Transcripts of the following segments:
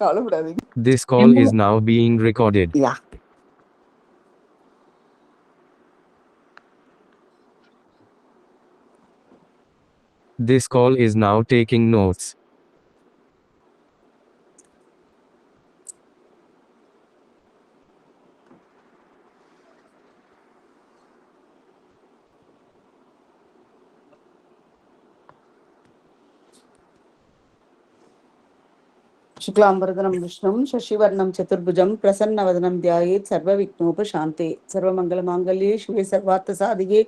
கவலைப்படாதீங்க. This call is now being recorded. Yeah This call is now taking notes. शुक्लांबरधरं विष्णुं शशिवर्णं चतुर्भुजं प्रसन्नवदनं ध्यायेत् सर्वविघ्नोपशान्ते सर्वमङ्गलमाङ्गल्ये शिवे सर्वार्थसाधिके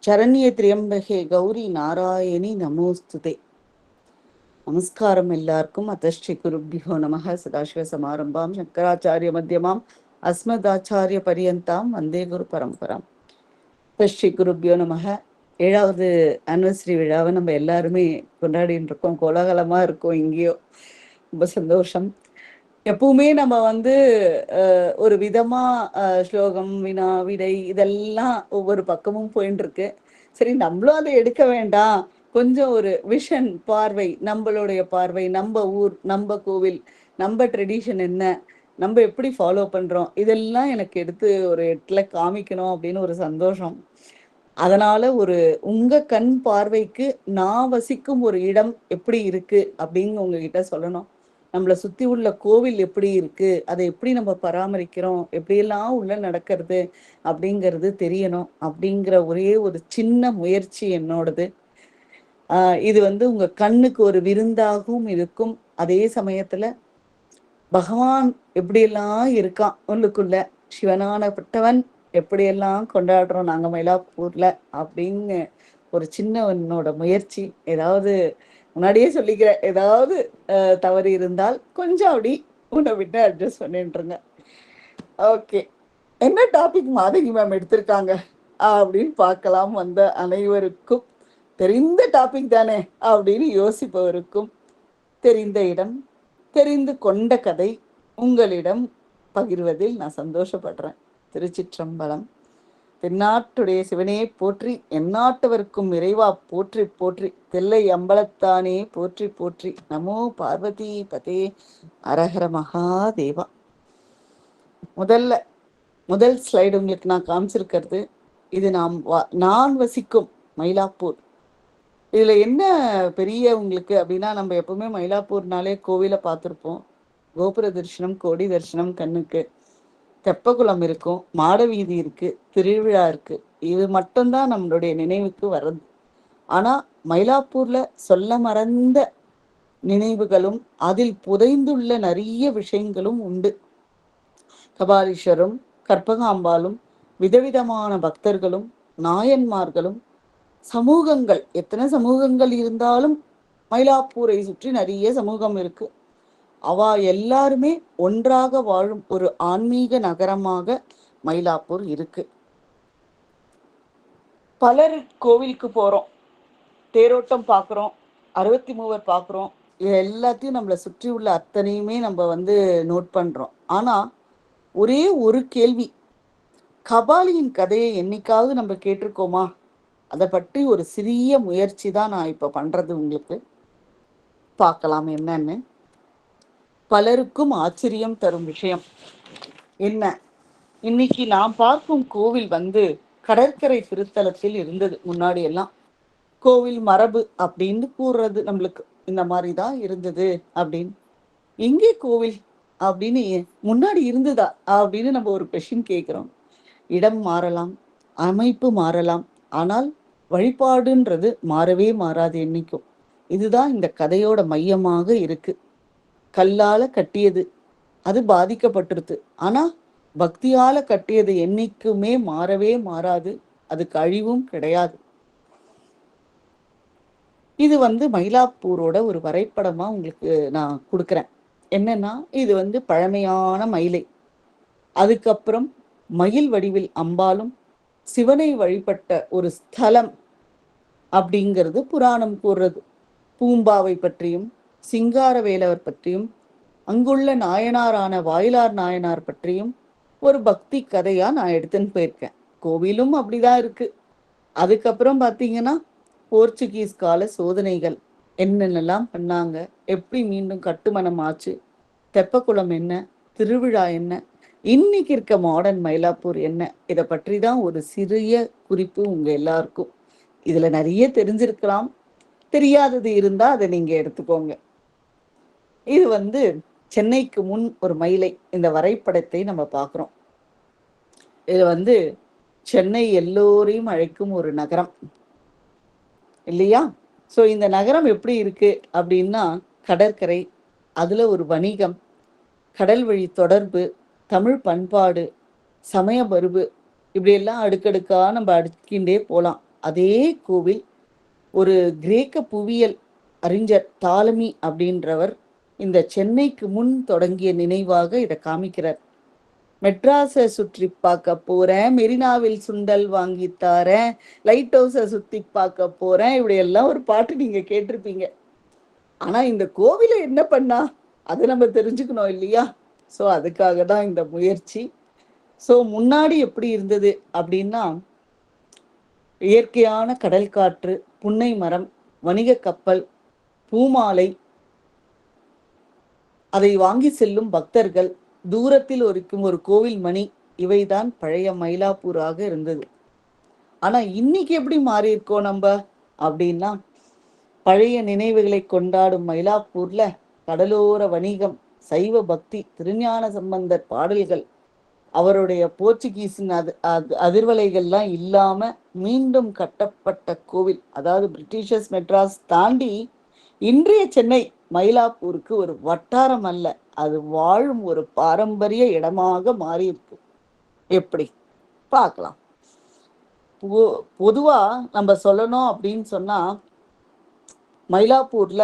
शरण्ये त्र्यम्बके गौरी नारायणि நமோஸ்துதே. நமஸ்காரம் எல்லாருக்கும். அத்தஸ்ரீ குருபியோ நமः. சதாசிவ சமாரம்பாம் சங்கராச்சாரிய மத்தியமாம் அஸ்மதாச்சாரிய பரியந்தாம் வந்தே குரு பரம்பராம். அத்தஸ்ரீ குருபியோ நமः. 7வது ஆனிவர்சரி விழாவை நம்ம எல்லாருமே கொண்டாடிட்டு இருக்கோம். கோலாகலமா இருக்கோம். இங்கேயோ ரொம்ப சந்தோஷம். எப்பவுமே நம்ம ஒரு விதமா ஸ்லோகம் வினா விடை இதெல்லாம் ஒவ்வொரு பக்கமும் போயின்னு இருக்கு. சரி, நம்மளும் அதை எடுக்க வேண்டாம், கொஞ்சம் ஒரு விஷன் பார்வை, நம்மளுடைய பார்வை, நம்ம ஊர், நம்ம கோவில், நம்ம ட்ரெடிஷன் என்ன, நம்ம எப்படி ஃபாலோ பண்றோம், இதெல்லாம் எனக்கு எடுத்து ஒரு இடத்துல காமிக்கணும் அப்படின்னு ஒரு சந்தோஷம். அதனால உங்க கண் பார்வைக்கு நான் வசிக்கும் ஒரு இடம் எப்படி இருக்கு அப்படின்னு உங்ககிட்ட சொல்லணும். நம்மளை சுத்தி உள்ள கோவில் எப்படி இருக்கு, அதை எப்படி நம்ம பராமரிக்கிறோம், எப்படியெல்லாம் உள்ள நடக்கிறது அப்படிங்கிறது தெரியணும் அப்படிங்கிற ஒரே ஒரு சின்ன முயற்சி என்னோடது. இது உங்க கண்ணுக்கு ஒரு விருந்தாகவும் இருக்கும். அதே சமயத்துல பகவான் எப்படியெல்லாம் இருக்கான் உள்ளுக்குள்ள, சிவனானப்பட்டவன் எப்படியெல்லாம் கொண்டாடுறோம் நாங்க மயிலாப்பூர்ல அப்படின்னு ஒரு சின்ன என்னோட முயற்சி. ஏதாவது முன்னாடியே சொல்லிக்கிறேன், ஏதாவது தவறு இருந்தால் கொஞ்சம் அப்படி உன்னை விட்டு அட்ஜஸ்ட் பண்ணிட்டுருங்க. ஓகே, என்ன டாபிக் மாதங்கி மேம் எடுத்திருக்காங்க அப்படின்னு பார்க்கலாம். வந்த அனைவருக்கும் தெரிந்த டாபிக் தானே அப்படின்னு யோசிப்பவருக்கும் தெரிந்த இடம், தெரிந்து கொண்ட கதை உங்களிடம் பகிர்வதில் நான் சந்தோஷப்படுறேன். திருச்சிற்றம்பலம். தென்னாட்டுடைய சிவனே போற்றி, எந்நாட்டவருக்கும் இறைவா போற்றி போற்றி, தில்லை அம்பலத்தானே போற்றி போற்றி, நமோ பார்வதி பதே, அரஹர மகாதேவா. முதல் ஸ்லைடு உங்களுக்கு நான் காமிச்சிருக்கிறது, இது நான் வசிக்கும் மயிலாப்பூர். இதுல என்ன பெரிய உங்களுக்கு அப்படின்னா, நம்ம எப்பவுமே மயிலாப்பூர்னாலே கோவிலை பார்த்துருப்போம். கோபுர தரிசனம், கோடி தரிசனம் கண்ணுக்கு, தெப்பகுளம் இருக்கும், மாட வீதி இருக்கு, திருவிழா இருக்கு. இது மட்டும்தான் நம்மளுடைய நினைவுக்கு வர்றது. ஆனா மயிலாப்பூர்ல சொல்ல மறந்த நினைவுகளும் அதில் புதைந்துள்ள நிறைய விஷயங்களும் உண்டு. கபாலீஸ்வரும், கற்பகாம்பாலும், விதவிதமான பக்தர்களும், நாயன்மார்களும், சமூகங்கள், எத்தனை சமூகங்கள் இருந்தாலும் மயிலாப்பூரை சுற்றி நிறைய சமூகம் இருக்கு. அவ எல்லாருமே ஒன்றாக வாழும் ஒரு ஆன்மீக நகரமாக மயிலாப்பூர் இருக்கு. பலர் கோவிலுக்கு போறோம், தேரோட்டம் பார்க்குறோம், 63 பார்க்குறோம், இது எல்லாத்தையும் நம்மளை சுற்றி உள்ள அத்தனையுமே நம்ம நோட் பண்றோம். ஆனா ஒரே ஒரு கேள்வி, கபாலியின் கதையை என்னைக்காவது நம்ம கேட்டிருக்கோமா? அதை பற்றி ஒரு சிறிய முயற்சி தான் நான் இப்ப பண்றது. உங்களுக்கு பார்க்கலாம் என்னன்னு. பலருக்கும் ஆச்சரியம் தரும் விஷயம் என்ன, இன்னைக்கு நான் பார்க்கும் கோவில் கடற்கரை திருத்தலத்தில் இருந்தது. முன்னாடி எல்லாம் கோவில் மரபு அப்படின்னு கூறுறது நம்மளுக்கு, இந்த மாதிரிதான் இருந்தது அப்படின்னு. எங்கே கோவில் அப்படின்னு முன்னாடி இருந்ததா அப்படின்னு நம்ம ஒரு கொஸ்டின் கேட்கிறோம். இடம் மாறலாம், அமைப்பு மாறலாம், ஆனால் வழிபாடுன்றது மாறவே மாறாது என்னைக்கும். இதுதான் இந்த கதையோட மையமாக இருக்கு. கல்லால கட்டியது, அது பாதிக்கப்பட்டிருது. ஆனா பக்தியால கட்டியது என்னைக்குமே மாறவே மாறாது, அதுக்கு அழிவும் கிடையாது. இது மயிலாப்பூரோட ஒரு வரைபடமா உங்களுக்கு நான் கொடுக்குறேன். என்னன்னா, இது பழமையான மயிலை, அதுக்கப்புறம் மயில் வடிவில் அம்பாலும் சிவனை வழிபட்ட ஒரு ஸ்தலம் அப்படிங்கிறது புராணம் கூறுறது. பூம்பாவை பற்றியும், சிங்காரவேலவர் பற்றியும், அங்குள்ள நாயனாரான வாயிலார் நாயனார் பற்றியும் ஒரு பக்தி கதையா நான் எடுத்துன்னு போயிருக்கேன். கோவிலும் அப்படிதான் இருக்கு. அதுக்கப்புறம் பாத்தீங்கன்னா, போர்ச்சுகீஸ் கால சோதனைகள் என்னென்னலாம் பண்ணாங்க, எப்படி மீண்டும் கட்டுமனம் ஆச்சு, தெப்பக்குளம் என்ன, திருவிழா என்ன, இன்னைக்கு இருக்க மாடர்ன் மயிலாப்பூர் என்ன, இதை பற்றி தான் ஒரு சிறிய குறிப்பு உங்க எல்லாருக்கும். இதுல நிறைய தெரிஞ்சிருக்கலாம், தெரியாதது இருந்தா அதை நீங்க எடுத்துக்கோங்க. இது வந்து சென்னைக்கு முன் ஒரு மயிலை, இந்த வரைபடத்தை நம்ம பார்க்குறோம். இது வந்து சென்னை எல்லோரையும் அழைக்கும் ஒரு நகரம் இல்லையா? ஸோ இந்த நகரம் எப்படி இருக்கு அப்படின்னா, கடற்கரை, அதுல ஒரு வணிகம், கடல் வழி தொடர்பு, தமிழ் பண்பாடு, சமய மரபு, இப்படியெல்லாம் அடுக்கடுக்கா நம்ம அடுக்கின்றே போகலாம். அதே கோவில் ஒரு கிரேக்க புவியியல் அறிஞர் தாலமி அப்படின்றவர் இந்த சென்னைக்கு முன் தொடங்கிய நினைவாக இதை காமிக்கிறார். மெட்ராஸை சுற்றி பார்க்க போறேன், மெரினாவில் சுண்டல் வாங்கி தாரேன், லைட் ஹவுஸை சுத்தி பார்க்க போறேன், இப்படி எல்லாம் ஒரு பாட்டு நீங்க கேட்டிருப்பீங்க. ஆனா இந்த கோவிலை என்ன பண்ணா அதை நம்ம தெரிஞ்சுக்கணும் இல்லையா? ஸோ அதுக்காக தான் இந்த முயற்சி. ஸோ முன்னாடி எப்படி இருந்தது அப்படின்னா, இயற்கையான கடல் காற்று, புன்னை மரம், வணிக கப்பல், பூமாலை, அதை வாங்கி செல்லும் பக்தர்கள், தூரத்தில் இருக்கும் ஒரு கோவில் மணி, இவைதான் பழைய மயிலாப்பூராக இருந்தது. ஆனா இன்னைக்கு எப்படி மாறி இருக்கோம் நம்ம அப்படின்னா, பழைய நினைவுகளை கொண்டாடும் மயிலாப்பூர்ல கடலோர வணிகம், சைவ பக்தி, திருஞான சம்பந்தர் பாடல்கள், அவருடைய போர்ச்சுகீஸின் அதிர்வலைகள்லாம் இல்லாம மீண்டும் கட்டப்பட்ட கோவில். அதாவது பிரிட்டிஷர்ஸ் மெட்ராஸ் தாண்டி இன்றைய சென்னை மயிலாப்பூருக்கு ஒரு வட்டாரம் அல்ல, அது வாழும் ஒரு பாரம்பரிய இடமாக மாறி இருக்கு. எப்படி பார்க்கலாம். பொதுவா நம்ம சொல்லணும் அப்படின்னு சொன்னா, மயிலாப்பூர்ல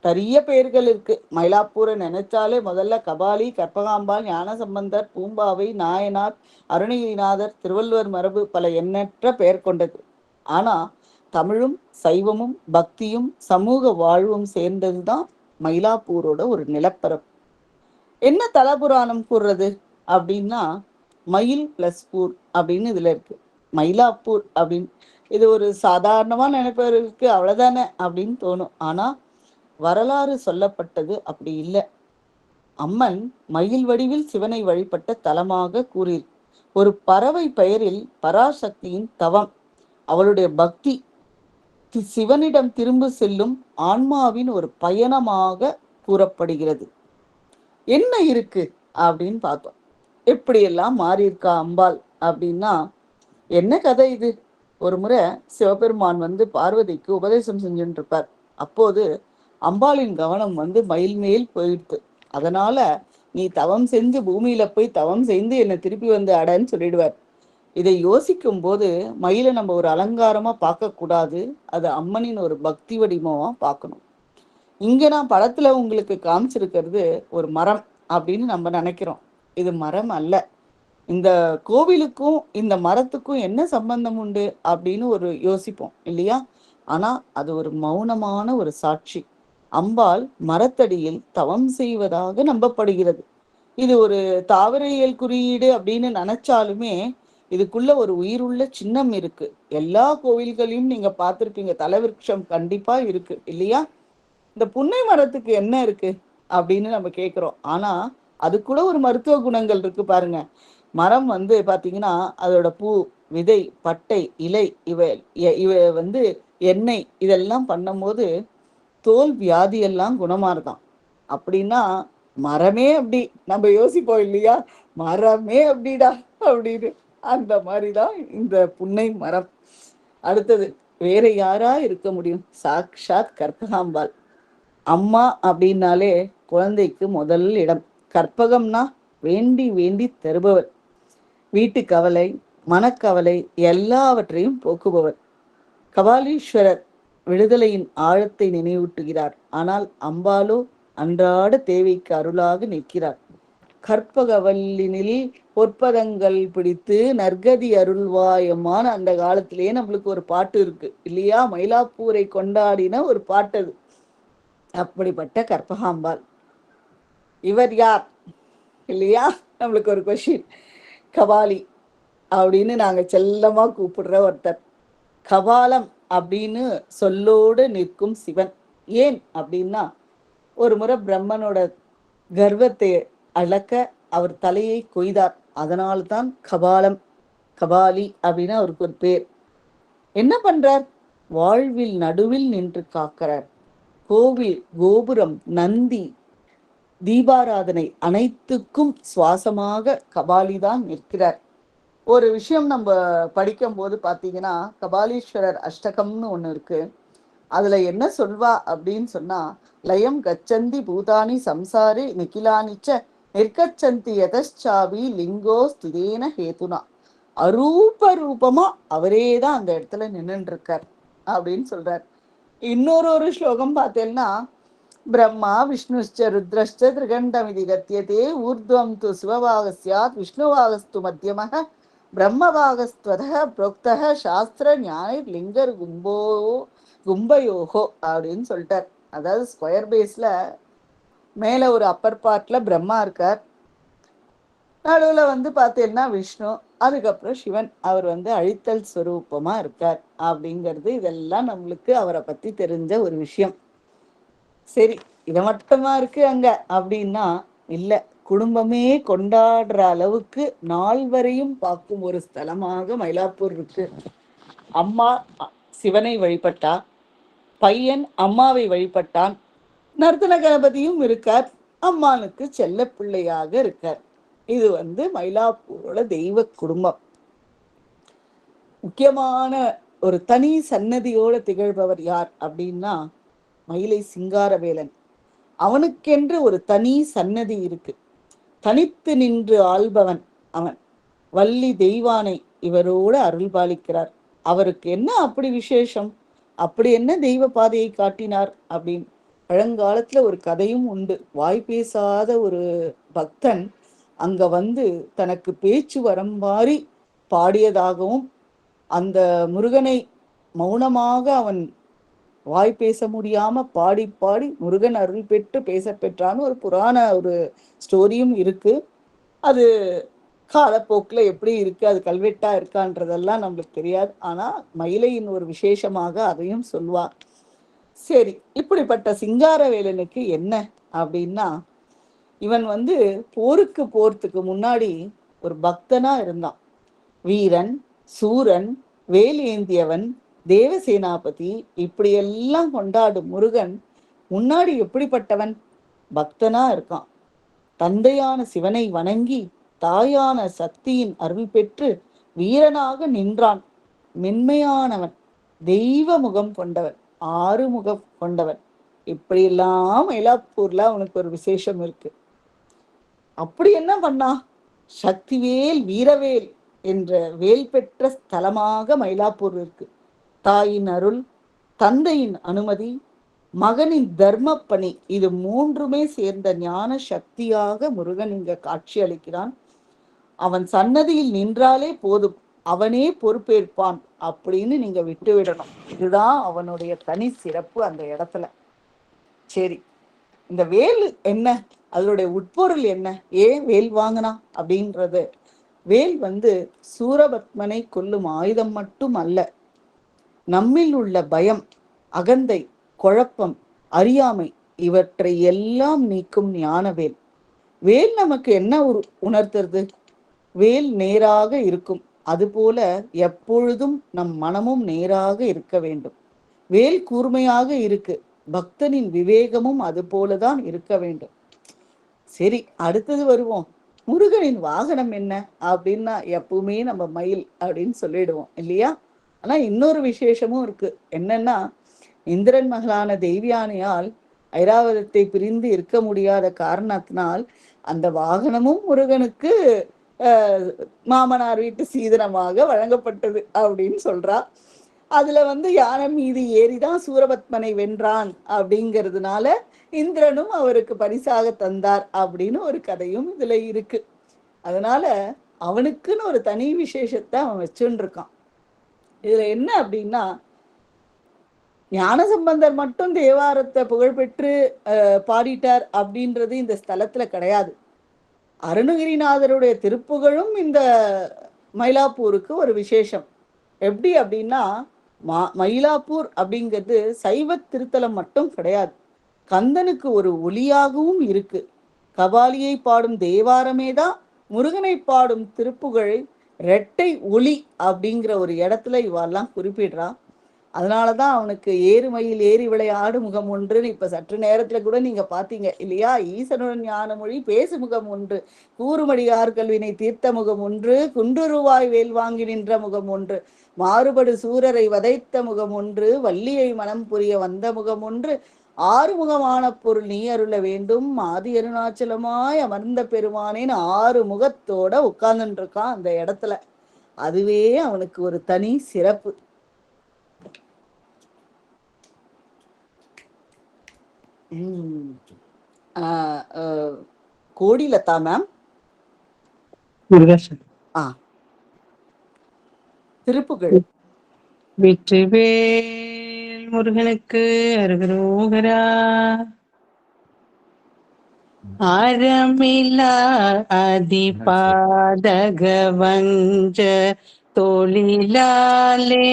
நிறைய பெயர்கள் இருக்கு. மயிலாப்பூரை நினைச்சாலே முதல்ல கபாலி, கற்பகாம்பாள், ஞானசம்பந்தர், பூம்பாவை, நாயனார், அருணகிரிநாதர், திருவள்ளுவர் மரபு, பல எண்ணற்ற பெயர் கொண்டது. ஆனா தமிழும் சைவமும் பக்தியும் சமூக வாழ்வும் சேர்ந்ததுதான் மயிலாப்பூரோட ஒரு நிலப்பரப்பு. என்ன தலபுராணம் கூறுறது அப்படின்னா, மயில் பிளஸ் பூர் அப்படின்னு இதுல இருக்கு. மயிலாப்பூர் அப்படின்னு இது ஒரு சாதாரணமா நினைப்பவர்களுக்கு அவ்வளவுதானே அப்படின்னு தோணும். ஆனா வரலாறு சொல்லப்பட்டது அப்படி இல்லை. அம்மன் மயில் வடிவில் சிவனை வழிபட்ட தலமாக கூறி, ஒரு பறவை பெயரில் பராசக்தியின் தவம், அவளுடைய பக்தி, சிவனிடம் திரும்ப செல்லும் ஆன்மாவின் ஒரு பயணமாக கூறப்படுகிறது. என்ன இருக்கு அப்படின்னு பார்த்தோம். எப்படியெல்லாம் மாறி இருக்கா அம்பாள் அப்படின்னா, என்ன கதை இது? ஒரு முறை சிவபெருமான் பார்வதிக்கு உபதேசம் செஞ்சுட்டு இருப்பார். அப்போது அம்பாளின் கவனம் மயில் மேல் போயிடுத்து. அதனால நீ தவம் செஞ்சு பூமியில போய் தவம் செய்து என்னை திருப்பி அடன்னு சொல்லிடுவார். இதை யோசிக்கும் போது மயிலை நம்ம ஒரு அலங்காரமா பார்க்க கூடாது, அது அம்மனின் ஒரு பக்தி வடிவமா பார்க்கணும். இங்க நான் படத்துல உங்களுக்கு காமிச்சிருக்கிறது ஒரு மரம் அப்படின்னு நம்ம நினைக்கிறோம். இது மரம் அல்ல. இந்த கோவிலுக்கும் இந்த மரத்துக்கும் என்ன சம்பந்தம் உண்டு அப்படின்னு ஒரு யோசிப்போம் இல்லையா? ஆனா அது ஒரு மௌனமான ஒரு சாட்சி. அம்பாள் மரத்தடியில் தவம் செய்வதாக நம்பப்படுகிறது. இது ஒரு தாவரையியல் குறியீடு அப்படின்னு நினைச்சாலுமே இதுக்குள்ள ஒரு உயிருள்ள சின்னம் இருக்கு. எல்லா கோவில்களையும் நீங்க பார்த்திருப்பீங்க, தலவிருட்சம் கண்டிப்பா இருக்கு இல்லையா? இந்த புன்னை மரத்துக்கு என்ன இருக்கு அப்படின்னு நம்ம கேட்கிறோம். ஆனா அது கூட ஒரு மருத்துவ குணங்கள் இருக்கு பாருங்க. மரம் பாத்தீங்கன்னா அதோட பூ, விதை, பட்டை, இலை, இவ எண்ணெய் இதெல்லாம் பண்ணும் போது தோல் வியாதி எல்லாம் குணமாறுதான். அப்படின்னா மரமே அப்படி நம்ம யோசிப்போம் இல்லையா? மரமே அப்படிடா அப்படின்னு. அந்த மாதிரிதான் இந்த புன்னை மரம். அடுத்தது வேற யாரா இருக்க முடியும்? சாக்ஷாத் கற்பகாம்பாள். அம்மா அப்படின்னாலே குழந்தைக்கு முதல் இடம். கற்பகம்னா வேண்டி வேண்டி தருபவர். வீட்டு கவலை, மனக்கவலை எல்லாவற்றையும் போக்குபவர். கபாலீஸ்வரர் விடுதலையின் ஆழத்தை நினைவூட்டுகிறார். ஆனால் அம்பாலோ அன்றாட தேவைக்கு அருளாக நிற்கிறார். கற்பகவல்லினில் பொற்பதங்கள் பிடித்து நற்கதி அருள்வாயமான அந்த காலத்திலேயே நம்மளுக்கு ஒரு பாட்டு இருக்கு இல்லையா? மயிலாப்பூரை கொண்டாடின ஒரு பாட்டு அது. அப்படிப்பட்ட கற்பகாம்பாள் இவர் யார் இல்லையா? நம்மளுக்கு ஒரு கொஸ்டின். கபாலி அப்படின்னு நாங்க செல்லமா கூப்பிடுற ஒருத்தர். கபாலம் அப்படின்னு சொல்லோடு நிற்கும் சிவன். ஏன் அப்படின்னா, ஒரு முறை பிரம்மனோட கர்வத்தை அளக்க அவர் தலையை கொய்தார். அதனால்தான் கபாலி அப்படின்னு அவருக்கு ஒரு பேர். என்ன பண்றார்? வாழ்வில் நடுவில் நின்று காக்கிறார். கோவில், கோபுரம், நந்தி, தீபாராதனை அனைத்துக்கும் சுவாசமாக கபாலிதான் நிற்கிறார். ஒரு விஷயம் நம்ம படிக்கும் போது பாத்தீங்கன்னா, கபாலீஸ்வரர் அஷ்டகம்னு ஒண்ணு இருக்கு. அதுல என்ன சொல்வா அப்படின்னு சொன்னா, லயம் கச்சந்தி பூதானி சம்சாரி நிகிலானிச்ச நிற்கச்சந்தி யதச்சாவி லிங்கோ ஸ்துதேன ஹேதுனா. அரூபமா அவரே தான் அந்த இடத்துல நின்றுட்டு இருக்கார் அப்படின்னு சொல்றார். இன்னொரு ஸ்லோகம் பார்த்தேன்னா, பிரம்மா விஷ்ணுஷ்ச ருத்ரஷ்ச திரிகண்டமிதி கத்தியதே ஊர்துவம் து சிவபாக சியாத் விஷ்ணுவாகஸ்து மத்தியமக பிரம்மபாகஸ்துவத புரோக்தக சாஸ்திர ஞான லிங்கர் கும்பயோகோ அப்படின்னு சொல்லிட்டார். அதாவது ஸ்கொயர் பேஸ்ல மேல ஒரு அப்பர் பார்ட்ல பிரம்மா இருக்கார், நடுவுல பார்த்தேன்னா விஷ்ணு, அதுக்கப்புறம் சிவன் அவர் அழித்தல் ஸ்வரூபமா இருக்கார் அப்படிங்கிறது. இதெல்லாம் நம்மளுக்கு அவரை பத்தி தெரிஞ்ச ஒரு விஷயம். சரி, இதை மட்டுமா இருக்கு அங்க அப்படின்னா இல்ல, குடும்பமே கொண்டாடுற அளவுக்கு நாள் வரையும் பார்க்கும் ஒரு ஸ்தலமாக மயிலாப்பூர் இருக்கு. அம்மா சிவனை வழிபட்டா, பையன் அம்மாவை வழிபட்டான், நர்த்தன கணபதியும் இருக்கார், அம்மானுக்கு செல்ல பிள்ளையாக இருக்கார். இது மயிலாப்பூரோட தெய்வ குடும்பம். முக்கியமான ஒரு தனி சன்னதியோட திகழ்பவர் யார் அப்படின்னா மயிலை சிங்காரவேலன். அவனுக்கென்று ஒரு தனி சன்னதி இருக்கு. தனித்து நின்று ஆள்பவன் அவன். வள்ளி தெய்வானை இவரோடு அருள் பாலிக்கிறார். அவருக்கு என்ன அப்படி விசேஷம், அப்படி என்ன தெய்வ பாதையை காட்டினார் அப்படின்னு பழங்காலத்துல ஒரு கதையும் உண்டு. வாய் பேசாத ஒரு பக்தன் அங்க தனக்கு பேச்சு வரம்பாரி பாடியதாகவும், அந்த முருகனை மௌனமாக அவன் வாய் பேச முடியாம பாடி பாடி முருகன் அருள் பெற்று பேச பெற்றான்னு ஒரு புராண ஒரு ஸ்டோரியும் இருக்கு. அது காலப்போக்கில் எப்படி இருக்கு, அது கல்வெட்டா இருக்கான்றதெல்லாம் நம்மளுக்கு தெரியாது. ஆனா மயிலையின் ஒரு விசேஷமாக அதையும் சொல்வார். சரி, இப்படிப்பட்ட சிங்காரவேலனுக்கு என்ன அப்படின்னா, இவன் போருக்கு போறதுக்கு முன்னாடி ஒரு பக்தனா இருந்தான். வீரன், சூரன், வேல் ஏந்தியவன், தேவசேனாபதி, இப்படியெல்லாம் கொண்டாடும் முருகன் முன்னாடி எப்படிப்பட்டவன்? பக்தனா இருக்கான். தந்தையான சிவனை வணங்கி தாயான சக்தியின் அருள் பெற்று வீரனாக நின்றான். மென்மையானவன், தெய்வ முகம் கொண்டவன், ஆறுமுகம் கொண்டவன். இப்படியெல்லாம் மயிலாப்பூர்ல அவனுக்கு ஒரு விசேஷம் இருக்கு. அப்படி என்ன பண்ணா? சக்திவேல் வீரவேல் என்ற வேல் பெற்ற ஸ்தலமாக மயிலாப்பூர் இருக்கு. தாயின் அருள், தந்தையின் அனுமதி, மகனின் தர்ம பணி, இது மூன்றுமே சேர்ந்த ஞான சக்தியாக முருகன் இங்க காட்சி அளிக்கிறான். அவன் சன்னதியில் நின்றாலே போதும், அவனே பொறுப்பேற்பான் அப்படின்னு நீங்க விட்டுவிடணும். இதுதான் அவனுடைய தனி சிறப்பு அந்த இடத்துல. சரி, இந்த வேல் என்ன, அதனுடைய உட்பொருள் என்ன, ஏன் வேல் வாங்கினா அப்படின்றது. வேல் சூரபத்மனை கொல்லும் ஆயுதம் மட்டும் அல்ல, நம்மில் உள்ள பயம், அகந்தை, குழப்பம், அறியாமை இவற்றை எல்லாம் நீக்கும் ஞானவேல். வேல் நமக்கு என்ன உணர்த்துறது? வேல் நேராக இருக்கும், அதுபோல எப்பொழுதும் நம் மனமும் நேராக இருக்க வேண்டும். வேல் கூர்மையாக இருக்கு, பக்தனின் விவேகமும் அது போலதான் இருக்க வேண்டும். சரி, அடுத்தது வருவோம். முருகனின் வாகனம் என்ன அப்படின்னா எப்பவுமே நம்ம மயில் அப்படின்னு சொல்லிடுவோம் இல்லையா? ஆனா இன்னொரு விசேஷமும் இருக்கு. என்னன்னா, இந்திரன் மகளான தெய்வியானையால் ஐராவதத்தை பிரிந்து இருக்க முடியாத காரணத்தினால் அந்த வாகனமும் முருகனுக்கு மாமனார் வீட்டு சீதனமாக வழங்கப்பட்டது அப்படின்னு சொல்றா. அதுல யானை மீது ஏறிதான் சூரபத்மனை வென்றான் அப்படிங்கிறதுனால இந்திரனும் அவருக்கு பரிசாக தந்தார் அப்படின்னு ஒரு கதையும் இதுல இருக்கு. அதனால அவனுக்குன்னு ஒரு தனி விசேஷத்தை அவன் வச்சுன்னு இருக்கான். இதுல என்ன அப்படின்னா, ஞானசம்பந்தர் மட்டும் தேவாரத்தை புகழ்பெற்று பாடிட்டார் அப்படின்றது இந்த ஸ்தலத்துல கிடையாது. அருணகிரிநாதருடைய திருப்புகழும் இந்த மயிலாப்பூருக்கு ஒரு விசேஷம். எப்படி அப்படின்னா, மயிலாப்பூர் அப்படிங்கிறது சைவ திருத்தலம் மட்டும் கிடையாது, கந்தனுக்கு ஒரு ஒளியாகவும் இருக்கு. கபாலியை பாடும் தேவாரமே தான் முருகனை பாடும் திருப்புகழை இரட்டை ஒளி அப்படிங்கிற ஒரு இடத்துல இவெல்லாம் குறிப்பிடுறா. அதனாலதான் அவனுக்கு ஏறுமையில் ஏறி விளையாடு முகம் ஒன்றுன்னு இப்ப சற்று நேரத்துல கூட நீங்க பாத்தீங்க இல்லையா? ஈசனுடன் ஞான மொழி பேசு முகம் ஒன்று, கூறுமடியார் கல்வினை தீர்த்த முகம் ஒன்று, குன்றுருவாய் வேல் வாங்கி நின்ற முகம் ஒன்று, மாறுபடு சூரரை வதைத்த முகம் ஒன்று, வள்ளியை மனம் புரிய வந்த முகம் ஒன்று, ஆறுமுகமான பொருள் நீ அருள வேண்டும், ஆதி அருணாச்சலமாய் அமர்ந்த பெருமானேன்னு 6 முகத்தோட உட்கார்ந்துட்டு இருக்கான் அந்த இடத்துல. அதுவே அவனுக்கு ஒரு தனி சிறப்பு. கோடிலதா மேம். திருப்புகழ். வெற்றிவேல் முருகனுக்கு அருகரோகரா. ஆரமில்லா அதிபாதக வஞ்ச தொழிலாலே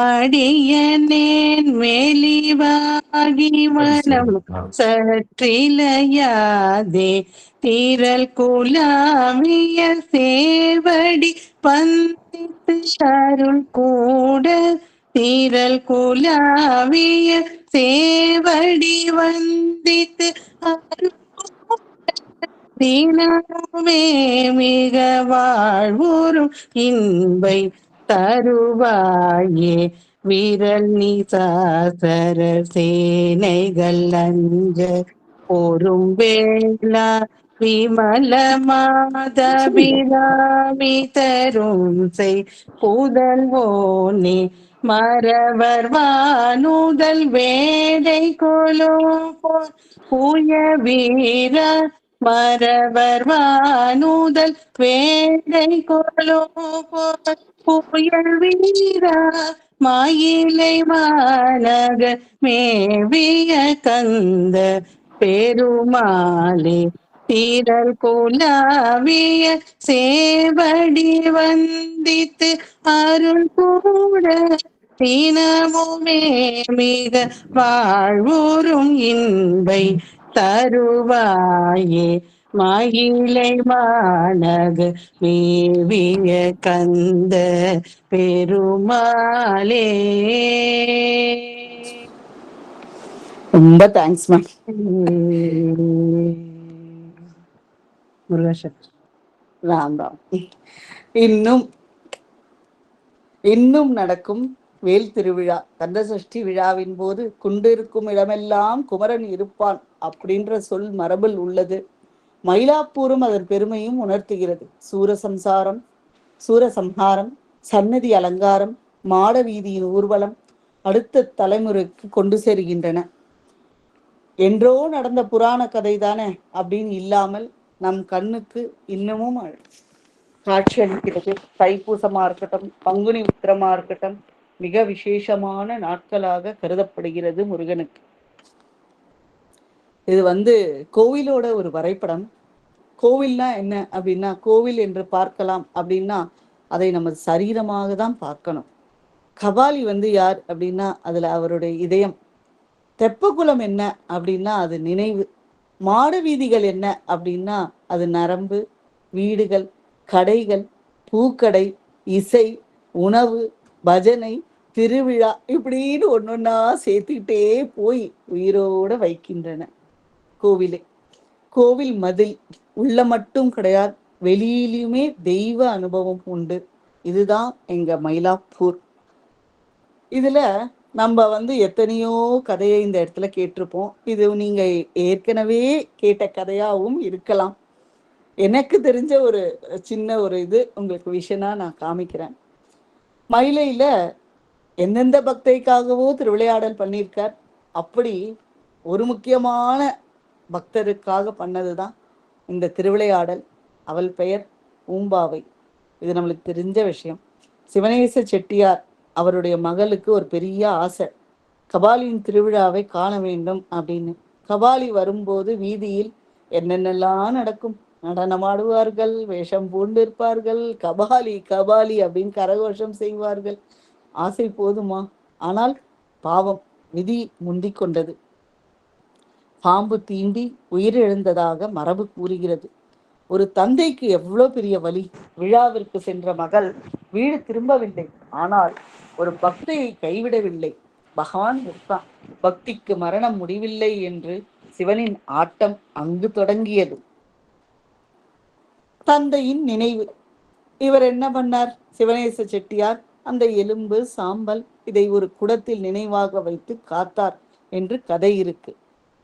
அடியனேன் மேலிவாகி மனம் சற்றிலையாதே தீரல் குலாமிய சேவடி பந்தித்து அருள் கூட தீரல் குலாவிய சேவடி வந்தித்து அருள் தினமே மிக வாழ்வுறும் இன்பை தருவாயே விரல் நிசாசர சேனைகள் அஞ்ச பொறும் வேளா விமல மாதபிராமி தரும் செய் புதல்வோனே மரவர் வானுதல் வேடை கொலோ பூய வீர மரவர் வானுதல் வேடை கொலோ புயல் வீரா மாயிலை மாநகர் மேவிய கந்த பெருமாளே தீரல் குலாவிய சேவடி வந்தித்து அருள் கூட தினமுமே மிக வாழ்வுறும் இன்பை தருவாயே மயிலை மாநக மேவிய கந்த பெருமாளே. ரொம்ப தேங்க்ஸ் மேம். ராம் ராம். இன்னும் நடக்கும் வேல் திருவிழா கந்தசஷ்டி விழாவின் போது குண்டிருக்கும் இடமெல்லாம் குமரன் இருப்பான் அப்படின்ற சொல் மரபில் உள்ளது. மயிலாப்பூரும் அதன் பெருமையும் உணர்த்துகிறது. சூரசம்ஹாரம், சன்னதி அலங்காரம், மாட வீதியின் ஊர்வலம் அடுத்த தலைமுறைக்கு கொண்டு சேர்கின்றன. என்றோ நடந்த புராண கதை தானே அப்படின்னு இல்லாமல் நம் கண்ணுக்கு இன்னமும் காட்சி அளிக்கிறது. தைப்பூசமா இருக்கட்டும், பங்குனி உத்திரமா இருக்கட்டும், மிக விசேஷமான நாட்களாக கருதப்படுகிறது முருகனுக்கு. இது கோவிலோட ஒரு வரைபடம். கோவில்னா என்ன அப்படின்னா, கோவில் என்று பார்க்கலாம் அப்படின்னா அதை நம்ம சரீரமாக தான் பார்க்கணும். கபாலி யார் அப்படின்னா அதுல அவருடைய இதயம். தெப்பகுலம் என்ன அப்படின்னா அது நினைவு. மாட வீதிகள் என்ன அப்படின்னா அது நரம்பு, வீடுகள், கடைகள், பூக்கடை, இசை, உணவு, பஜனை, திருவிழா இப்படின்னு ஒன்னொன்னா சேர்த்துக்கிட்டே போய் உயிரோட வைக்கின்றன கோவிலே. கோவில் மதில் உள்ள மட்டும் கிடையாது, வெளியிலுமே தெய்வ அனுபவம் உண்டு. இதுதான் எங்க மயிலாப்பூர். இதுல நம்ம எத்தனையோ கதையை இந்த இடத்துல கேட்டிருப்போம். இது நீங்க ஏற்கனவே கேட்ட கதையாகவும் இருக்கலாம். எனக்கு தெரிஞ்ச ஒரு சின்ன ஒரு இது உங்களுக்கு விஷயமா நான் காமிக்கிறேன். மயிலையில எந்தெந்த பக்தைக்காகவோ திருவிளையாடல் பண்ணியிருக்கார். அப்படி ஒரு முக்கியமான பக்தருக்காக பண்ணதுதான் இந்த திருவிளையாடல். அவள் பெயர் ஊம்பாவை. இது நம்மளுக்கு தெரிஞ்ச விஷயம். சிவனேச செட்டியார் அவருடைய மகளுக்கு ஒரு பெரிய ஆசை, கபாலியின் திருவிழாவை காண வேண்டும் அப்படின்னு. கபாலி வரும்போது வீதியில் என்னென்னலாம் நடக்கும். நடனமாடுவார்கள், வேஷம் பூண்டிருப்பார்கள், கபாலி கபாலி அப்படின்னு கரகோஷம் செய்வார்கள். ஆசை போதுமா? ஆனால் பாவம் விதி முந்திக் கொண்டது. பாம்பு தீண்டி உயிரிழந்ததாக மரபு கூறுகிறது. ஒரு தந்தைக்கு எவ்வளோ பெரிய வலி! விழாவிற்கு சென்ற மகள் வீடு திரும்பவில்லை. ஆனால் ஒரு பக்தியை கைவிடவில்லை. பகவான் இருக்கான், பக்திக்கு மரணம் முடிவில்லை என்று சிவனின் ஆட்டம் அங்கு தொடங்கியது. தந்தையின் நினைவு. இவர் என்ன பண்ணார்? சிவனேச செட்டியார் அந்த எலும்பு சாம்பல் இதை ஒரு குடத்தில் நினைவாக வைத்து காத்தார் என்று கதை இருக்கு.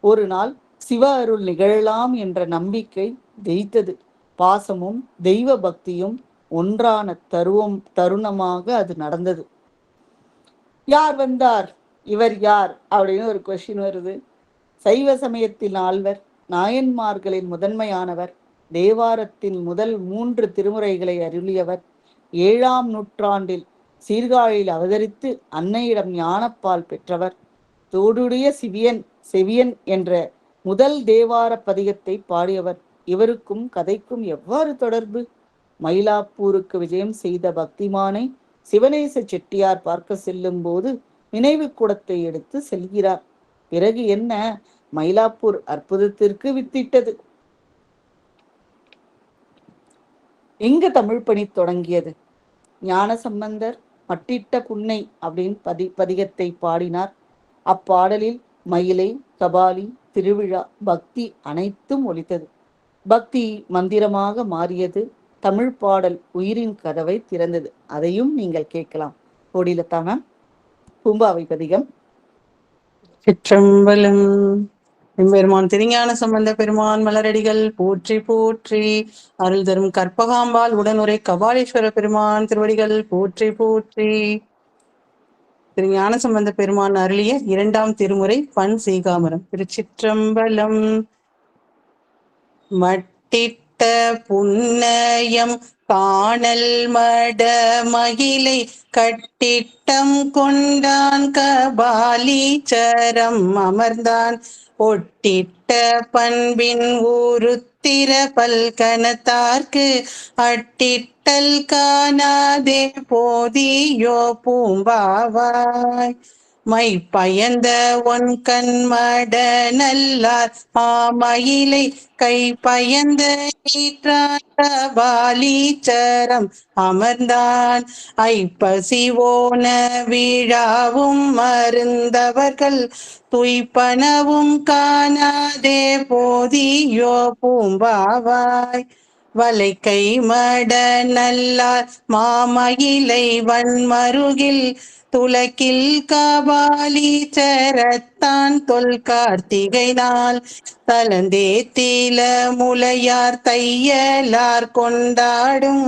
ஒரு நாள் சிவ அருள் நிகழலாம் என்ற நம்பிக்கை ஜெயித்தது. பாசமும் தெய்வ பக்தியும் ஒன்றான தருணமாக அது நடந்தது. யார் வந்தார், இவர் யார் அப்படின்னு ஒரு கொஸ்டின் வருது. சைவ சமயத்தின் ஆழ்வர், நாயன்மார்களின் முதன்மையானவர், தேவாரத்தின் முதல் 3 திருமுறைகளை அருளியவர், 7ஆம் நூற்றாண்டில் சீர்காழியில் அவதரித்து அன்னையிடம் ஞானப்பால் பெற்றவர், தோடுடைய செவியன் என்ற முதல் தேவார பதிகத்தை பாடியவர். இவருக்கும் கதைக்கும் எவ்வாறு தொடர்பு? மயிலாப்பூருக்கு விஜயம் செய்த பக்திமானை சிவனேச செட்டியார் பார்க்க செல்லும் போது நினைவு கூடத்தை எடுத்து செல்கிறார். பிறகு என்ன? மயிலாப்பூர் அற்புதத்திற்கு வித்திட்டது. எங்க தமிழ் பணி தொடங்கியது? ஞான சம்பந்தர் மட்டிட்ட புன்னை அப்படின்னு பதிகத்தை பாடினார். அப்பாடலில் மயிலை, கபாலி, திருவிழா, பக்தி அனைத்தும் ஒலித்தது. பக்தி மந்திரமாக மாறியது. தமிழ் பாடல் உயிரின் கதவை திறந்தது. அதையும் நீங்கள் கேட்கலாம். கோடிலதா மேம், பூம்பாவை பதிகம். சிற்றம்பலம். எம்பெருமான் திருஞான சம்பந்த பெருமான் மலரடிகள் போற்றி போற்றி. அருள் தரும் கற்பகாம்பாள் உடனுரை கபாலீஸ்வர பெருமான் திருவடிகள் போற்றி போற்றி. திருஞான சம்பந்த பெருமான் அருளிய 2ஆம் திருமுறை பண் சீகாமரம். திருச்சிற்றம்பலம். மட்டிட்ட புன்னயம் காணல் மட மகிழை கட்டிட்டம் கொண்டான் கபாலீச்சரம் அமர்ந்தான் ஒட்டிட்ட பண்பின் ஊருத்திர பல்கணத்தார்க்கு அட்டிட்டல் காணாதே போதியோ பூம்பாவாய். மை பயந்த ஒன் கண்மட நல்லார் ஆமயிலை கை பயந்த நீற்றான் கபாலீச்சரம் அமர்ந்தான் ஐப்பசிவோன விழாவும் மருந்தவர்கள் துய்ப்பனவும் காணாதே போதியோ பூம்பாவாய். வளைக்கை மட நல்லார் மாமயிலை வன்மருகில் துலக்கில் கபாலீச்சரத்தான் தொல் கார்த்திகை நாள் தலந்தே தீல முலையார் தையலார் கொண்டாடும்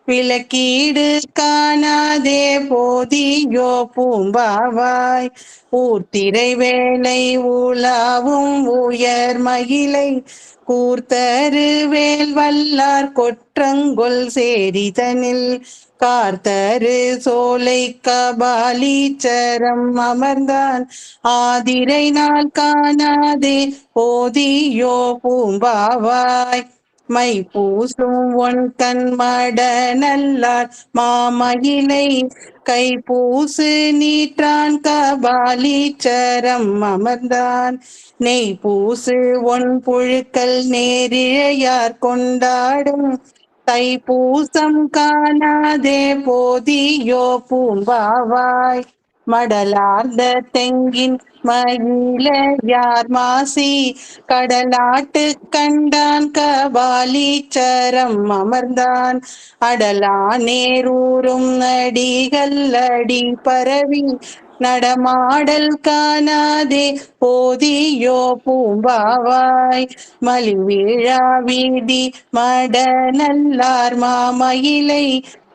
விளக்கீடு காணாதே போதியோ பூம்பாவாய். ஊர்த்திரை வேலை உலாவும் உயர் மகிழை கூர்த்தரு வேல் வல்லார் கொற்றங்கொல் சேரிதனில் கார்த்தரு சோலை கபாலீச்சரம் அமர்ந்தான் ஆதிரை நாள் காணாதே போதியோ பூம்பாவாய். மை பூசும் ஒன் கண்மட நல்லார் மாமயிலை கை பூசு நீற்றான் கபாலீச்சரம் அமர்ந்தான் நெய் பூசு ஒன் புழுக்கள் நேரிழையார் கொண்டாடும் தைப்பூசம் காணாதே போதியோ பூம்பாவாய். மடலார்ந்த தெங்கின் மயிலையார் மாசி கடலாட்டு கண்டான் கபாலீச்சரம் அமர்ந்தான் அடலா நேரூரும் அடிகள் அடி பரவி நடமாடல் காணாதே போதியோ பூம்பாவாய். மலிவிழா வீதி மட நல்லார் மாமயிலை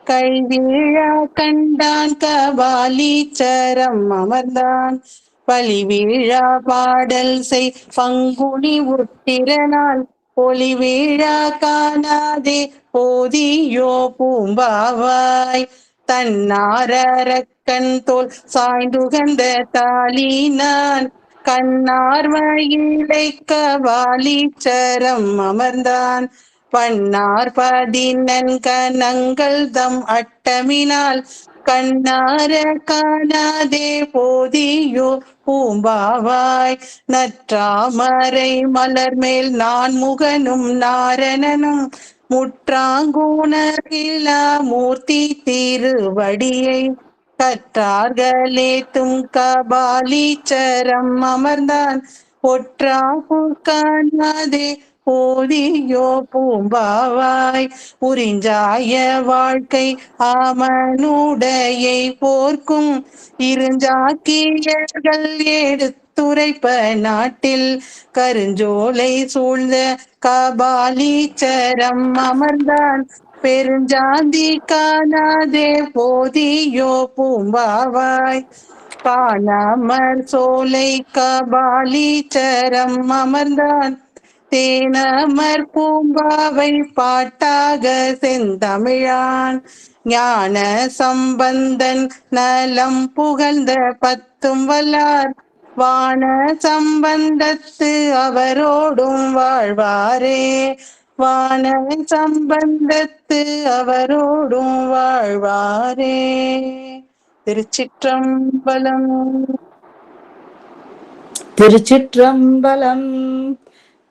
கைவிழா கண்டான் கபாலீச்சரம் அமர்ந்தான் பலிவிழா பாடல் செய் பங்குனி உத்திரனால் ஒளிவிழா காணாதே போதியோ பூம்பாவாய். தன்னாரக்கண் தோல் சாய்ந்துகந்த தாளினான் கண்ணார் மயிலை கபாலீச்சரம் அமர்ந்தான் பன்னார் பதினன் கணங்கள் தம் அட்டமினால் கண்ணார காணாதே போதியோ பூம்பாவாய். நற்றாமரை மலர் மேல் நான் முகனும் நாரணனும் முற்றாங்குணர்கிலா மூர்த்தி திருவடியை கற்றார்களேத்தும் கபாலீச்சரம் அமர்ந்தான் ஒற்றாகு காணாதே போதியோ பூம்பாவாய். உறிஞ்சாய வாழ்க்கை ஆமனுடையை போர்க்கும் இருஞ்சாக்கியர்கள் எடுத்துரைப்ப நாட்டில் கருஞ்சோலை சூழ்ந்த கபாலீச்சரம் அமர்ந்தான் பெருஞ்சாந்தி காணாதே போதியோ பூம்பாவாய். காணாமற் சோலை கபாலீச்சரம் அமர்ந்தான் தேனமர் பூம்பாவை பாட்டாக செந்தமிழான் ஞான சம்பந்தன் நலம் புகழ்ந்த பத்தும் வல்லார் வான சம்பந்தத்து அவரோடும் வாழ்வாரே. வான சம்பந்தத்து அவரோடும் வாழ்வாரே. திருச்சிற்றம்பலம். திருச்சிற்றம்பலம்.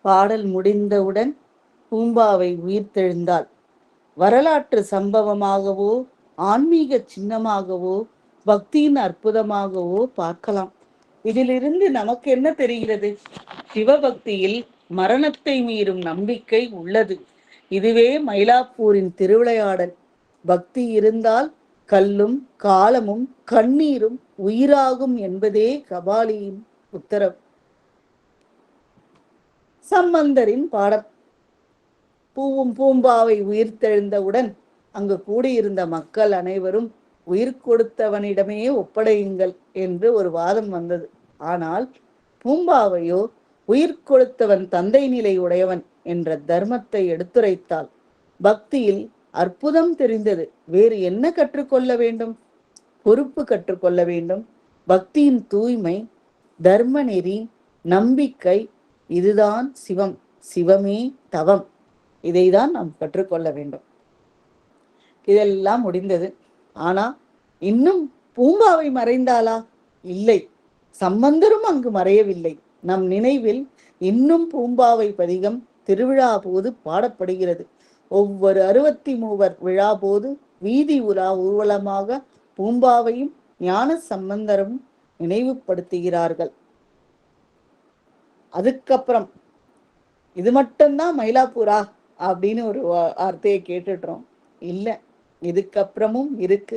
பாடல் முடிந்தவுடன் பூம்பாவை உயிர்த்தெழுந்தாள். வரலாற்று சம்பவமாகவோ ஆன்மீக சின்னமாகவோ பக்தியின் அற்புதமாகவோ பார்க்கலாம். இதிலிருந்து நமக்கு என்ன தெரிகிறது? சிவபக்தியில் மரணத்தை மீறும் நம்பிக்கை உள்ளது. இதுவே மயிலாப்பூரின் திருவிளையாடல். பக்தி இருந்தால் கல்லும் காலமும் கண்ணீரும் உயிராகும் என்பதே கபாலியின் உத்தரவு. சம்பந்தரின் பாடம். பூவும் பூம்பாவை உயிர்த்தெழுந்தவுடன் அங்கு கூடியிருந்த மக்கள் அனைவரும் உயிர் கொடுத்தவனிடமே ஒப்படையுங்கள் என்று ஒரு வாதம் வந்தது. ஆனால் பூம்பாவையோ உயிர் கொடுத்தவன் தந்தை நிலை உடையவன் என்ற தர்மத்தை எடுத்துரைத்தாள். பக்தியில் அற்புதம் தெரிந்தது. வேறு என்ன கற்றுக்கொள்ள வேண்டும்? பொறுப்பு கற்றுக்கொள்ள வேண்டும். பக்தியின் தூய்மை, தர்ம நெறி, நம்பிக்கை, இதுதான் சிவம். சிவமே தவம். இதைதான் நாம் கற்றுக்கொள்ள வேண்டும். இதெல்லாம் முடிந்தது. ஆனா இன்னும் பூம்பாவை மறைந்தாளா? இல்லை. சம்பந்தரும் அங்கு மறையவில்லை. நம் நினைவில் இன்னும் பூம்பாவை பதிகம் திருவிழா போது பாடப்படுகிறது. ஒவ்வொரு 63 விழா போது வீதி உலா ஊர்வலமாக பூம்பாவையும் ஞான சம்பந்தரும் நினைவுபடுத்துகிறார்கள். அதுக்கப்புறம் இது மட்டும்தான் மயிலாப்பூரா அப்படின்னு ஒரு வார்த்தையை கேட்டுடுறோம். இல்லை, இதுக்கப்புறமும் இருக்கு.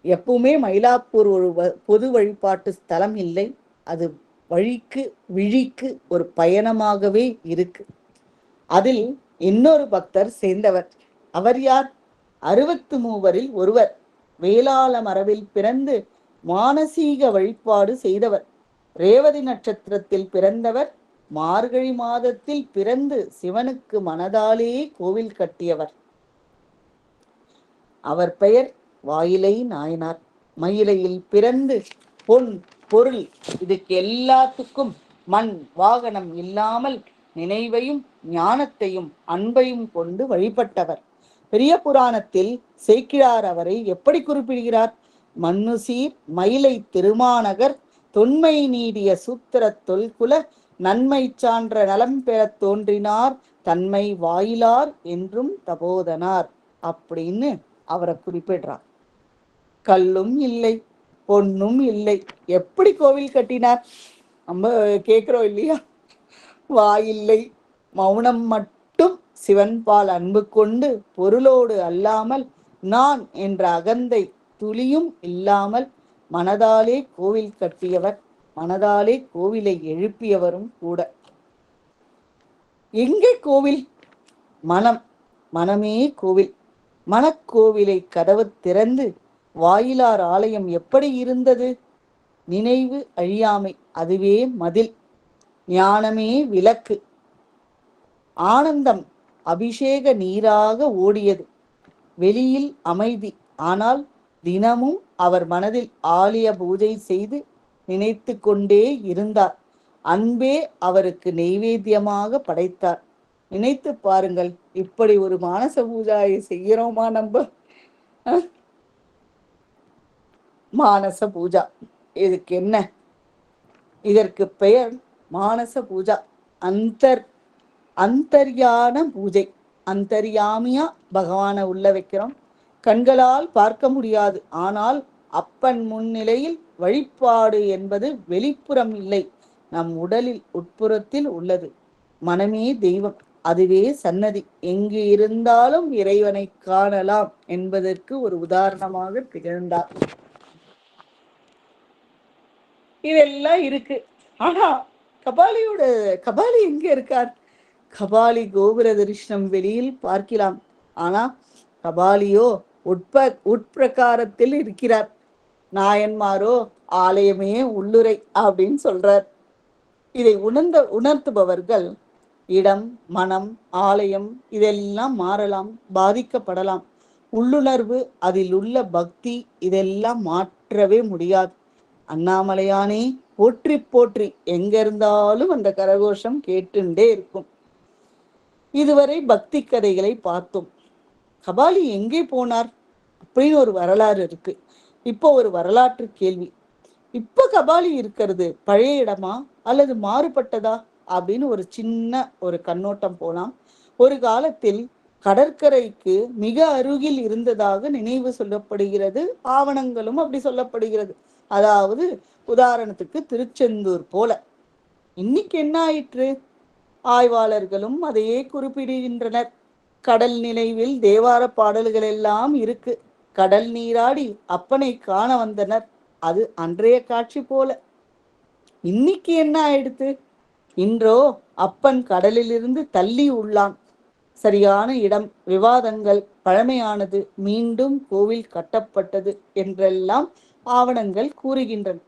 எப்பவுமே மயிலாப்பூர் ஒரு பொது வழிபாட்டு ஸ்தலம் இல்லை. அது விழிக்கு ஒரு பயணமாகவே இருக்கு. அதில் இன்னொரு பக்தர் சேர்ந்தவர். அவர் யார்? 63 ஒருவர். வேளாள மரபில் பிறந்து மானசீக வழிபாடு செய்தவர். ரேவதி நட்சத்திரத்தில் பிறந்தவர். மார்கழி மாதத்தில் பிறந்து சிவனுக்கு மனதாலே கோவில் கட்டியவர். அவர் பெயர் வாயிலை நாயனார். மயிலையில் பிறந்து பொன் பொருள் இதுக்கு எல்லாத்துக்கும் மண் வாகனம் இல்லாமல் நினைவையும் ஞானத்தையும் அன்பையும் கொண்டு வழிபட்டவர். பெரிய புராணத்தில் சேக்கிழார் அவரை எப்படி குறிப்பிடுகிறார்? மன்னுசீர் மயிலை திருமாநகர் தொன்மை நீடிய சூத்திர தொல்குல நன்மை சான்ற நலம் பெறத் தோன்றினார் தன்மை வாயிலார் என்றும் தபோதனார் அப்படின்னு அவரை குறிப்பிடுறார். கல்லும் இல்லை, பொன்னும் இல்லை, எப்படி கோவில் கட்டினார்? நம்ம கேட்கிறோம் இல்லையா? வாயில்லை, மௌனம் மட்டும் சிவன்பால் அன்பு கொண்டு பொருளோடு அல்லாமல் நான் என்ற அகந்தை துளியும் இல்லாமல் மனதாலே கோவில் கட்டியவர். மனதாலே கோவிலை எழுப்பியவரும் கூட. எங்கே கோவில்? மனம். மனமே கோவில். மனக்கோவிலை கதவு திறந்து வாயிலார் ஆலயம் எப்படி இருந்தது? நினைவு அழியாமை, அதுவே மதில். ஞானமே விளக்கு. ஆனந்தம் அபிஷேக நீராக ஓடியது. வெளியில் அமைதி. ஆனால் தினமும் அவர் மனதில் ஆலய பூஜை செய்து நினைத்து கொண்டே இருந்தார். அன்பே அவருக்கு நெய்வேத்தியமாக படைத்தார். நினைத்து பாருங்கள், இப்படி ஒரு மானச பூஜையை செய்கிறோமா நம்ம? மானச பூஜா. இதுக்கு என்ன? இதற்கு பெயர் மானச பூஜா. அந்தர்யான பூஜை. அந்தர்யாமியா பகவானை உள்ள வைக்கிறோம். கண்களால் பார்க்க முடியாது. ஆனால் அப்பன் முன்னிலையில் வழிபாடு என்பது வெளிப்புறம் இல்லை, நம் உடலில் உட்புறத்தில் உள்ளது. மனமே தெய்வம், அதுவே சன்னதி. எங்கு இருந்தாலும் இறைவனை காணலாம் என்பதற்கு ஒரு உதாரணமாக திகழ்ந்தார். இதெல்லாம் இருக்கு. ஆனா கபாலி எங்க இருக்கார்? கபாலி கோபுர தரிசனம் வெளியில் பார்க்கலாம். ஆனா கபாலியோ உட்பிரகாரத்தில் இருக்கிறார். நாயன்மாரோ ஆலயமே உள்ளுரை அப்படின்னு சொல்றார். இதை உணர்த்துபவர்கள் இடம், மனம், ஆலயம் இதெல்லாம் மாறலாம், பாதிக்கப்படலாம். உள்ளுணர்வு, அதில் உள்ள பக்தி இதெல்லாம் மாற்றவே முடியாது. அண்ணாமலையானே போற்றி போற்றி, எங்க இருந்தாலும் அந்த கரகோஷம் கேட்டுண்டே இருக்கும். இதுவரை பக்தி கதைகளை பார்த்தோம். கபாலி எங்கே போனார் அப்படின்னு ஒரு வரலாறு இருக்கு. இப்போ ஒரு வரலாற்று கேள்வி. இப்ப கபாலி இருக்கிறது பழைய இடமா அல்லது மாறுபட்டதா அப்படின்னு ஒரு சின்ன ஒரு கண்ணோட்டம் போலாம். ஒரு காலத்தில் கடற்கரைக்கு மிக அருகில் இருந்ததாக நினைவு சொல்லப்படுகிறது. ஆவணங்களும் அப்படி சொல்லப்படுகிறது. அதாவது உதாரணத்துக்கு திருச்செந்தூர் போல. இன்னைக்கு என்ன ஆயிற்று? ஆய்வாளர்களும் அதையே குறிப்பிடுகின்றனர். கடல் நினைவில் தேவார பாடல்கள் எல்லாம் இருக்கு. கடல் நீராடி அப்பனை காண வந்தனர். அது அன்றைய காட்சி போல. இன்னைக்கு என்ன ஆயிடுத்து? இன்றோ அப்பன் கடலிலிருந்து தள்ளி உள்ளான். சரியான இடம், விவாதங்கள், பழமையானது, மீண்டும் கோவில் கட்டப்பட்டது என்றெல்லாம் ஆவணங்கள் கூறுகின்றன.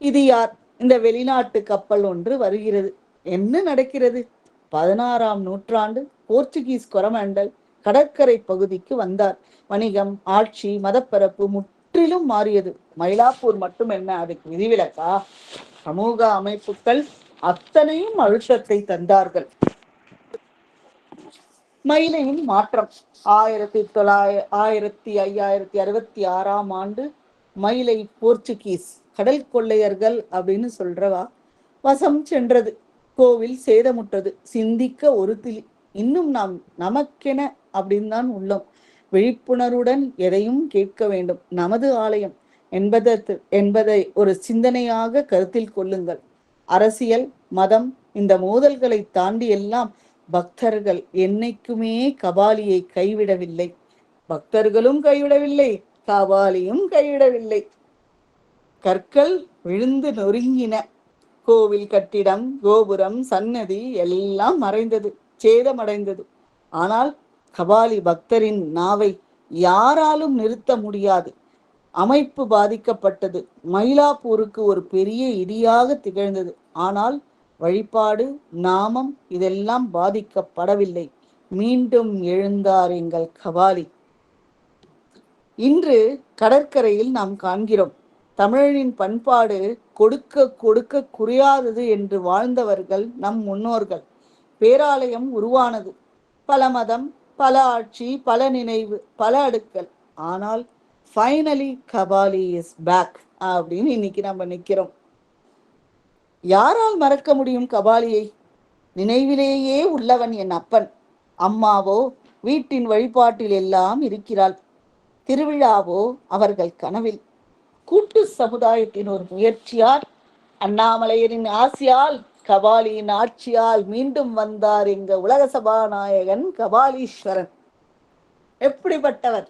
இது யார்? இந்த வெளிநாட்டு கப்பல் ஒன்று வருகிறது. என்ன நடக்கிறது? 16ஆம் நூற்றாண்டு போர்ச்சுகீஸ் கொரமண்டல் கடற்கரை பகுதிக்கு வந்தார். வணிகம், ஆட்சி, மதப்பரப்பு முற்றிலும் மாறியது. மயிலாப்பூர் மட்டும் என்ன அதுக்கு விதிவிலக்கா? சமூக அமைப்புகள் அத்தனையும் அழுத்தத்தை தந்தார்கள். மயிலையின் மாற்றம் 1566ஆம் ஆண்டு மயிலை போர்ச்சுகீஸ் கடல் கொள்ளையர்கள் அப்படின்னு சொல்றவா வசம் சென்றது. கோவில் சேதமுற்றது. சிந்திக்க ஒரு திலி. இன்னும் நாம் நமக்கென அப்படின்னு தான் உள்ளோம். விழிப்புணர்வுடன் எதையும் கேட்க வேண்டும். நமது ஆலயம் என்பதை ஒரு சிந்தனையாக கருத்தில் கொள்ளுங்கள். அரசியல், மதம் இந்த மோதல்களை தாண்டி எல்லாம் பக்தர்கள் என்னைக்குமே கபாலியை கைவிடவில்லை. பக்தர்களும் கைவிடவில்லை, கபாலியும் கைவிடவில்லை. கற்கள் விழுந்து நொறுங்கின. கோவில் கட்டிடம், கோபுரம், சன்னதி எல்லாம் மறைந்தது, சேதமடைந்தது. ஆனால் கபாலி பக்தரின் நாவை யாராலும் நிறுத்த முடியாது. அமைப்பு பாதிக்கப்பட்டது. மயிலாப்பூருக்கு ஒரு பெரிய இடியாக திகழ்ந்தது. ஆனால் வழிபாடு, நாமம் இதெல்லாம் பாதிக்கப்படவில்லை. மீண்டும் எழுந்தார் எங்கள் கபாலி. இன்று கடற்கரையில் நாம் காண்கிறோம். தமிழனின் பண்பாடு கொடுக்க கொடுக்க குறையாதது என்று வாழ்ந்தவர்கள் நம் முன்னோர்கள். பேராலயம் உருவானது. பல மதம், பல ஆட்சி, பல நினைவு, பல அடுக்கல். ஆனால் ஃபைனலி கபாலி இஸ் பேக் அப்படின்னு இன்னைக்கு நம்ம நிக்கிறோம். யாரால் மறக்க முடியும் கபாலியை? நினைவிலேயே உள்ளவன் என் அப்பன். அம்மாவோ வீட்டின் வழிபாட்டில் எல்லாம் இருக்கிறாள். திருவிழாவோ அவர்கள் கனவில். கூட்டு சமுதாயத்தின் ஒரு முயற்சியால், அண்ணாமலையரின் ஆசியால், கபாலியின் ஆட்சியால் மீண்டும் வந்தார் எங்க உலக சபாநாயகன் கபாலீஸ்வரன். எப்படிப்பட்டவர்?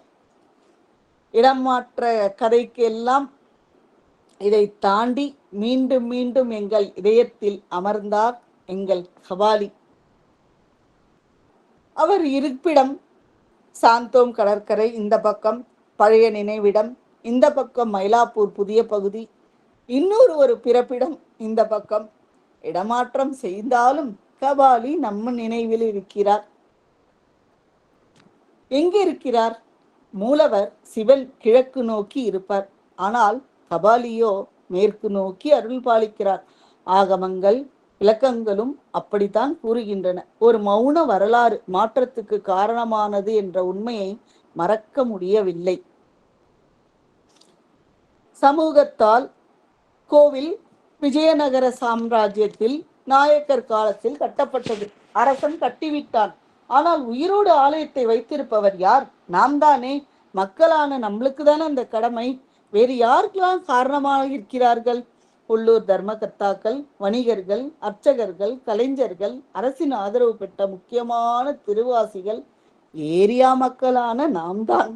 இடம் மாற்ற கதைக்கு எல்லாம் இதை தாண்டி மீண்டும் மீண்டும் எங்கள் இதயத்தில் அமர்ந்தார் எங்கள் கபாலி. அவர் இருப்பிடம் சாந்தோம் கடற்கரை இந்த பக்கம், பழைய நினைவிடம் இந்த பக்கம், மயிலாப்பூர் புதிய பகுதி இன்னொரு ஒரு பிறப்பிடம் இந்த பக்கம். இடமாற்றம் செய்தாலும் கபாலி நம்ம நினைவில் இருக்கிறார். எங்கே இருக்கிறார்? மூலவர் சிவன் கிழக்கு நோக்கி இருப்பார். ஆனால் கபாலியோ மேற்கு நோக்கி அருள் பாலிக்கிறார். ஆகமங்கள், இலக்கங்களும் அப்படித்தான் கூறுகின்றன. ஒரு மௌன வரலாறு மாற்றத்துக்கு காரணமானது என்ற உண்மையை மறக்க முடியவில்லை. சமூகத்தால் கோவில் விஜயநகர சாம்ராஜ்யத்தில் நாயக்கர் காலத்தில் கட்டப்பட்டது. அரசன் கட்டிவிட்டான். ஆனால் உயிரோடு ஆலயத்தை வைத்திருப்பவர் யார்? நாம் தானே. மக்களான நம்மளுக்கு தானே அந்த கடமை. வேறு யாருக்கெல்லாம் காரணமாக இருக்கிறார்கள்? உள்ளூர் தர்மகர்த்தாக்கள், வணிகர்கள், அர்ச்சகர்கள், கலைஞர்கள், அரசின் ஆதரவு பெற்ற முக்கியமான திருவாசிகள், ஏரியா மக்களான நாம் தான்.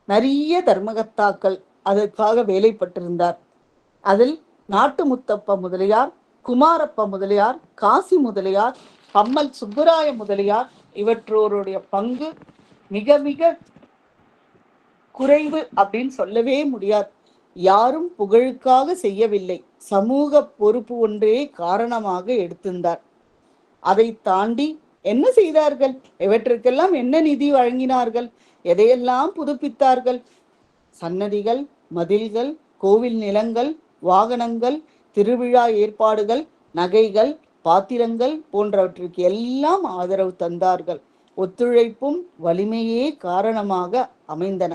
நிறைய தர்மகர்த்தாக்கள் அதற்காக வேலைப்பட்டிருந்தார். அதில் நாட்டு முத்தப்ப முதலியார், குமாரப்ப முதலியார், காசி முதலியார், பம்மல் சுப்புராய முதலியார் இவற்றோருடைய பங்கு மிக மிக குறைவு அப்படின்னு சொல்லவே முடியாது. யாரும் புகழுக்காக செய்யவில்லை. சமூக பொறுப்பு ஒன்றே காரணமாக எடுத்திருந்தார். அதை தாண்டி என்ன செய்தார்கள்? இவற்றிற்கெல்லாம் என்ன நிதி வழங்கினார்கள்? எதையெல்லாம் புதுப்பித்தார்கள்? சன்னதிகள், மதில்கள், கோவில் நிலங்கள், வாகனங்கள், திருவிழா ஏற்பாடுகள், நகைகள், பாத்திரங்கள் போன்றவற்றிற்கு எல்லாம் ஆதரவு தந்தார்கள். ஒத்துழைப்பும் வலிமையே காரணமாக அமைந்தன.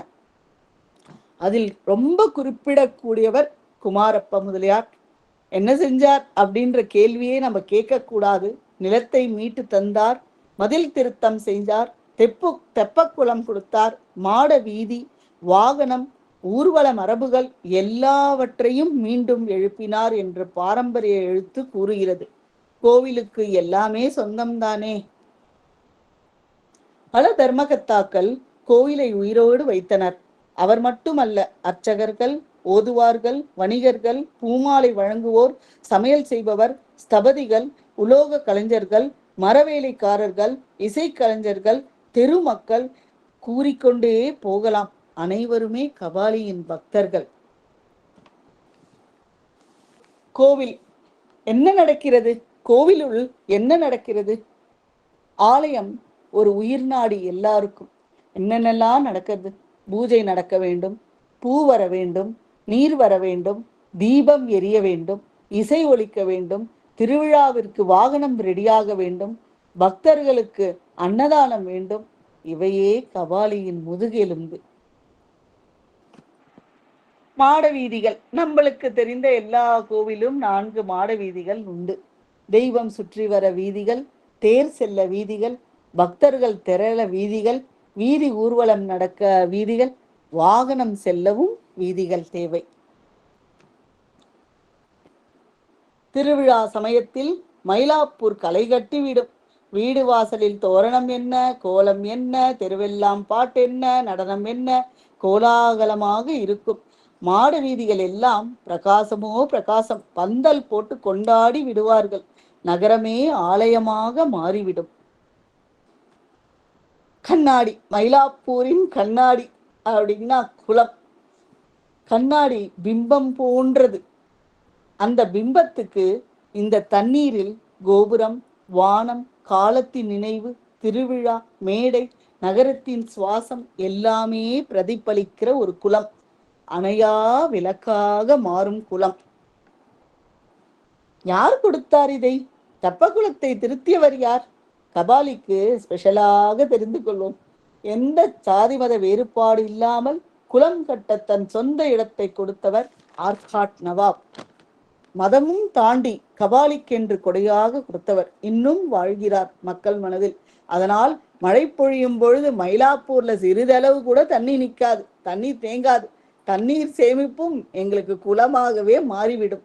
அதில் ரொம்ப குறிப்பிடக்கூடியவர் குமாரப்ப முதலியார். என்ன செஞ்சார் அப்படின்ற கேள்வியே நம்ம கேட்கக்கூடாது. நிலத்தை மீட்டு தந்தார், மதில் திருத்தம் செய்தார், தெப்பக்குளம் கொடுத்தார், மாட வீதி, வாகனம், ஊர்வல மரபுகள் எல்லாவற்றையும் மீண்டும் எழுப்பினார் என்று பாரம்பரிய எழுத்து கூறுகிறது. கோவிலுக்கு எல்லாமே சொந்தம்தானே. பல தர்மகர்த்தாக்கள் கோவிலை உயிரோடு வைத்தனர். அவர் மட்டுமல்ல, அர்ச்சகர்கள், ஓதுவார்கள், வணிகர்கள், பூமாலை வழங்குவோர், சமையல் செய்பவர், ஸ்தபதிகள், உலோக கலைஞர்கள், மரவேலைக்காரர்கள், இசைக்கலைஞர்கள், தெருமக்கள், கூறிக்கொண்டே போகலாம். அனைவருமே கபாலியின் பக்தர்கள். கோவில் என்ன நடக்கிறது? கோவிலுள் என்ன நடக்கிறது? ஆலயம் ஒரு உயிர் நாடி. எல்லாருக்கும் என்னென்னலாம் நடக்கிறது? பூஜை நடக்க வேண்டும், பூ வர வேண்டும், நீர் வர வேண்டும், தீபம் எரிய வேண்டும், இசை ஒலிக்க வேண்டும், திருவிழாவிற்கு வாகனம் ரெடியாக வேண்டும், பக்தர்களுக்கு அன்னதானம் வேண்டும். இவையே கபாலியின் முதுகெலும்பு. மாட வீதிகள். நம்மளுக்கு தெரிந்த எல்லா கோவிலும் 4 மாட வீதிகள் உண்டு. தெய்வம் சுற்றி வர வீதிகள், தேர் செல்ல வீதிகள், பக்தர்கள் திரள வீதிகள், வீதி ஊர்வலம் நடக்க வீதிகள், வாகனம் செல்லவும் வீதிகள் தேவை. திருவிழா சமயத்தில் மயிலாப்பூர் களை கட்டிவிடும். வீடு வாசலில் தோரணம் என்ன, கோலம் என்ன, தெருவெல்லாம் பாட்டு என்ன, நடனம் என்ன, கோலாகலமாக இருக்கும். மாட வீதிகள் எல்லாம் பிரகாசமோ பிரகாசம். பந்தல் போட்டு கொண்டாடி விடுவார்கள். நகரமே ஆலயமாக மாறிவிடும். கண்ணாடி. மயிலாப்பூரின் கண்ணாடி அப்படின்னா குளம். கண்ணாடி பிம்பம் போன்றது. அந்த பிம்பத்துக்கு இந்த தண்ணீரில் கோபுரம், வானம், காலத்தின் நினைவு, திருவிழா, மேடை, நகரத்தின் சுவாசம் எல்லாமே பிரதிபலிக்கிற ஒரு குளம். அணையா விளக்காக மாறும் குளம். யார் கொடுத்தார் இதை? தெப்பக்குளத்தை திருத்தியவர் யார்? கபாலிக்கு ஸ்பெஷலாக தெரிந்து கொள்வோம். எந்த சாதி மத வேறுபாடு இல்லாமல் குளம் கட்ட தன் சொந்த இடத்தை கொடுத்தவர் ஆர்காட் நவாப். மதமும் தாண்டி கபாலிக்கென்று கொடையாக கொடுத்தவர். இன்னும் வாழ்கிறார் மக்கள் மனதில். அதனால் மழை பொழியும் பொழுது மயிலாப்பூர்ல சிறிதளவு கூட தண்ணி நிற்காது, தண்ணீர் தேங்காது. தண்ணீர் சேமிப்பும் எங்களுக்கு குளமாகவே மாறிவிடும்.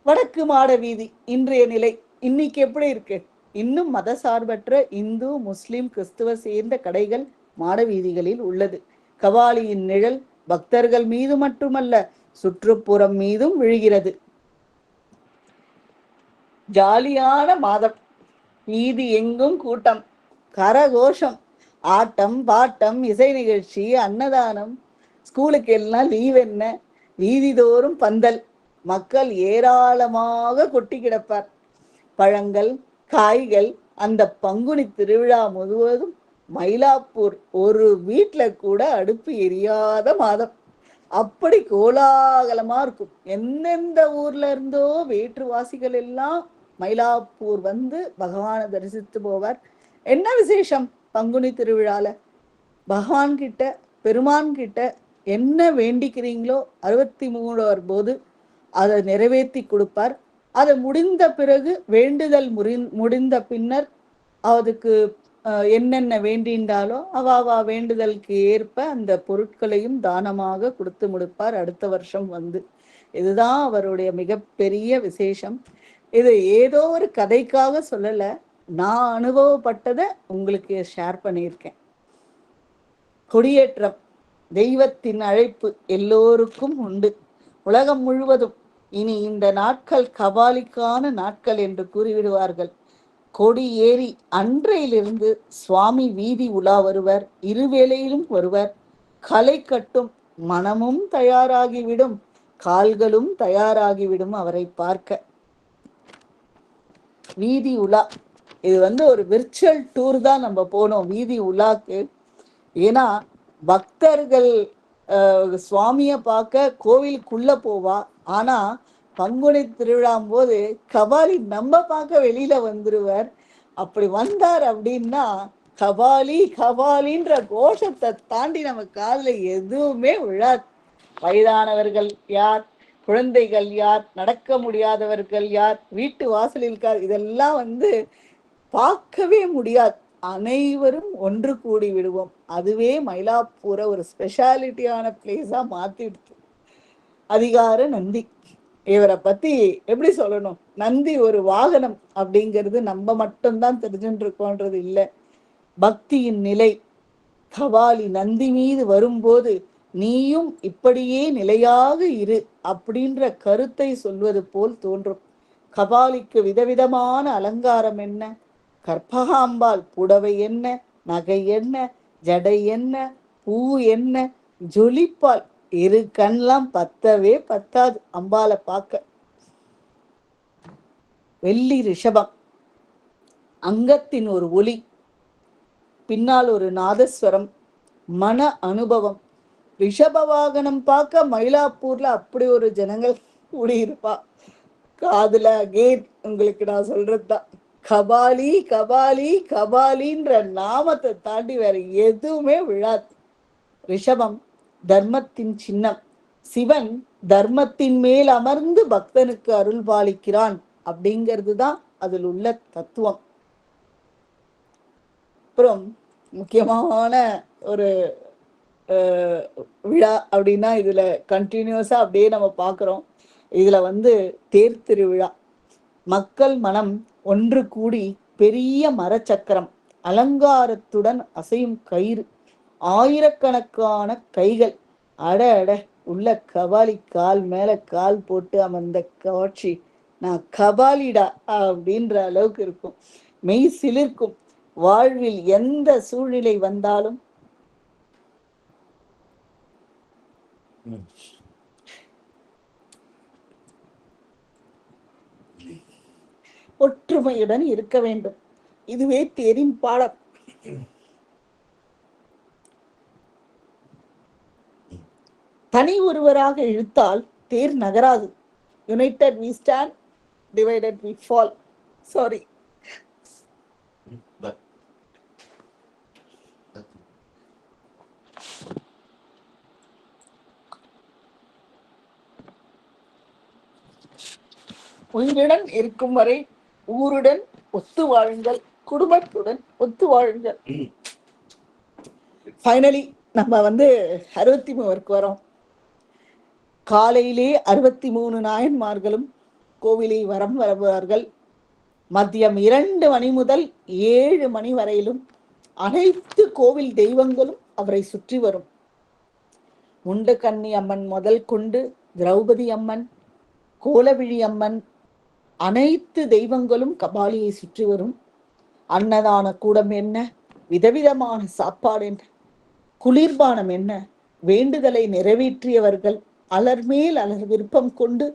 வடக்கு மாட வீதி இன்றைய நிலை இன்னைக்கு எப்படி இருக்கு? இன்னும் மத சார்பற்ற இந்து, முஸ்லிம், கிறிஸ்துவ சேர்ந்த கடைகள் மாட வீதிகளில் உள்ளது. கபாலியின் நிழல் பக்தர்கள் மீது மட்டுமல்ல, சுற்றுப்புறம் மீதும் விழுகிறது. ஜாலியான மாதம். வீதி எங்கும் கூட்டம், கரகோஷம், ஆட்டம், பாட்டம், இசை நிகழ்ச்சி, அன்னதானம். ஸ்கூலுக்கு எல்லாம் லீவ் என்ன? வீதிதோறும் பந்தல். மக்கள் ஏராளமாக கொட்டி கிடப்பார். பழங்கள், காய்கள். அந்த பங்குனி திருவிழா முழுவதும் மயிலாப்பூர் ஒரு வீட்டுல கூட அடுப்பு எரியாத மாதம். அப்படி கோலாகலமா இருக்கும். எந்தெந்த ஊர்ல இருந்தோ வேற்றுவாசிகள் எல்லாம் மயிலாப்பூர் வந்து பகவானை தரிசித்து போவார். என்ன விசேஷம் பங்குனி திருவிழால? பகவான் கிட்ட பெருமான் கிட்ட என்ன வேண்டிக்கிறீங்களோ 63 போது அதை நிறைவேற்றி கொடுப்பார். அதை முடிந்த பிறகு வேண்டுதல் முடிந்த பின்னர் அதுக்கு என்னென்ன வேண்டின்றாலோ அவா வேண்டுதலுக்கு ஏற்ப அந்த பொருட்களையும் தானமாக கொடுத்து முடிப்பார் அடுத்த வருஷம் வந்து. இதுதான் அவருடைய மிகப்பெரிய விசேஷம். இது ஏதோ ஒரு கதைக்காக சொல்லல, நான் அனுபவப்பட்டதை உங்களுக்கு ஷேர் பண்ணியிருக்கேன். கொடியேற்றம் தெய்வத்தின் அழைப்பு எல்லோருக்கும் உண்டு. உலகம் முழுவதும் இனி இந்த நாட்கள் கபாலிக்கான நாட்கள் என்று கூறிவிடுவார்கள். கொடி ஏறி அன்றையிலிருந்து சுவாமி வீதி உலா வருவர், இருவேளையிலும் வருவர். கலை கட்டும் மனமும் தயாராகிவிடும், கால்களும் தயாராகிவிடும் அவரை பார்க்க. வீதி உலா இது ஒரு விர்ச்சுவல் டூர் தான் நம்ம போனோம் வீதி உலாக்கு. ஏன்னா பக்தர்கள் சுவாமிய பார்க்க கோவிலுக்குள்ள போவா, ஆனா பங்குனி திருவிழாம் போது கபாலி நம்ம பார்க்க வெளியில வந்துருவார். அப்படி வந்தார் அப்படின்னா கபாலி கபாலின்ற கோஷத்தை தாண்டி நம்ம காதுல எதுவுமே விழாது. வயதானவர்கள் யார், குழந்தைகள் யார், நடக்க முடியாதவர்கள் யார், வீட்டு வாசலில் இதெல்லாம் பார்க்கவே முடியாது. அனைவரும் ஒன்று கூடி விடுவோம். அதுவே மயிலாப்பூரை ஒரு ஸ்பெஷாலிட்டியான பிளேஸா மாத்திடுது. அதிகார நந்தி இவரை பத்தி எப்படி சொல்லணும்? நந்தி ஒரு வாகனம் அப்படிங்கிறது நம்ம மட்டும்தான் தெரிஞ்சுட்டு இருக்கோன்றது இல்லை. பக்தியின் நிலை. கபாலி நந்தி மீது வரும்போது நீயும் இப்படியே நிலையாக இரு அப்படின்ற கருத்தை சொல்வது போல் தோன்றும். கபாலிக்கு விதவிதமான அலங்காரம் என்ன, கற்பகாம்பாள் புடவை என்ன, நகை என்ன, ஜடை என்ன, பூ என்ன, ஜொலிப்பால். இரு கண்லாம் பத்தவே பத்தாது அம்பாலை பார்க்க. வெள்ளி ரிஷபம், அங்கத்தின் ஒரு ஒலி, பின்னால் ஒரு நாதஸ்வரம், மன அனுபவம். ரிஷப வாகனம் பார்க்க மயிலாப்பூர்ல அப்படி ஒரு ஜனங்கள் கூடியிருப்பா. காதுல கேட் உங்களுக்கு நான் சொல்றதுதான். கபாலி கபாலி கபாலின்ற நாமத்தை தாண்டி வேற எதுவுமே விழாது. ரிஷபம் தர்மத்தின் சின்னம். சிவன் தர்மத்தின் மேல் அமர்ந்து பக்தனுக்கு அருள் பாலிக்கிறான் அப்படிங்கிறது தான் அதில் உள்ள தத்துவம். அப்புறம் முக்கியமான ஒரு விழா அப்படின்னா இதுல கண்டினியூஸா அப்படியே நம்ம பார்க்கிறோம். இதுல தேர் திருவிழா. மக்கள் மனம் ஒன்று கூடி பெரிய மரச்சக்கரம், அலங்காரத்துடன் அசையும் கயிறு, ஆயிரக்கணக்கான கைகள். அட அட உள்ள கபாலி கால் மேல கால் போட்டு அமர்ந்த காட்சி நான் கபாலிடா அப்படின்ற அளவுக்கு இருக்கும். மெய் சிலிர்க்கும். வாழ்வில் எந்த சூழ்நிலை வந்தாலும் ஒற்றுமையுடன் இருக்க வேண்டும். இதுவே தேரின் பாடம். தனி ஒருவராக இழுத்தால் தேர் நகராது. United we stand, divided we fall. Sorry. உயிருடன் இருக்கும் வரை ஊருடன் ஒத்து வாழுங்கள், குடும்பத்துடன் ஒத்து வாழுங்கள். ஃபைனலி நம்ம 63 வரோம். காலையிலே 63 நாயன்மார்களும் கோவிலை வரம் வருவார்கள். மதியம் 2 மணி முதல் 7 மணி வரையிலும் அனைத்து கோவில் தெய்வங்களும் அவரை சுற்றி வரும். முண்டகன்னி அம்மன் முதல் கொண்டு திரௌபதி அம்மன், கோலவிழி அம்மன், அனைத்து தெய்வங்களும் கபாலியை சுற்றி வரும். அன்னதான கூடம் என்ன, விதவிதமான சாப்பாடு என்ன, குளிர்பானம் என்ன, வேண்டுதலை நிறைவேற்றியவர்கள் அலர்மேல் அலர் விருப்பம் கொண்டு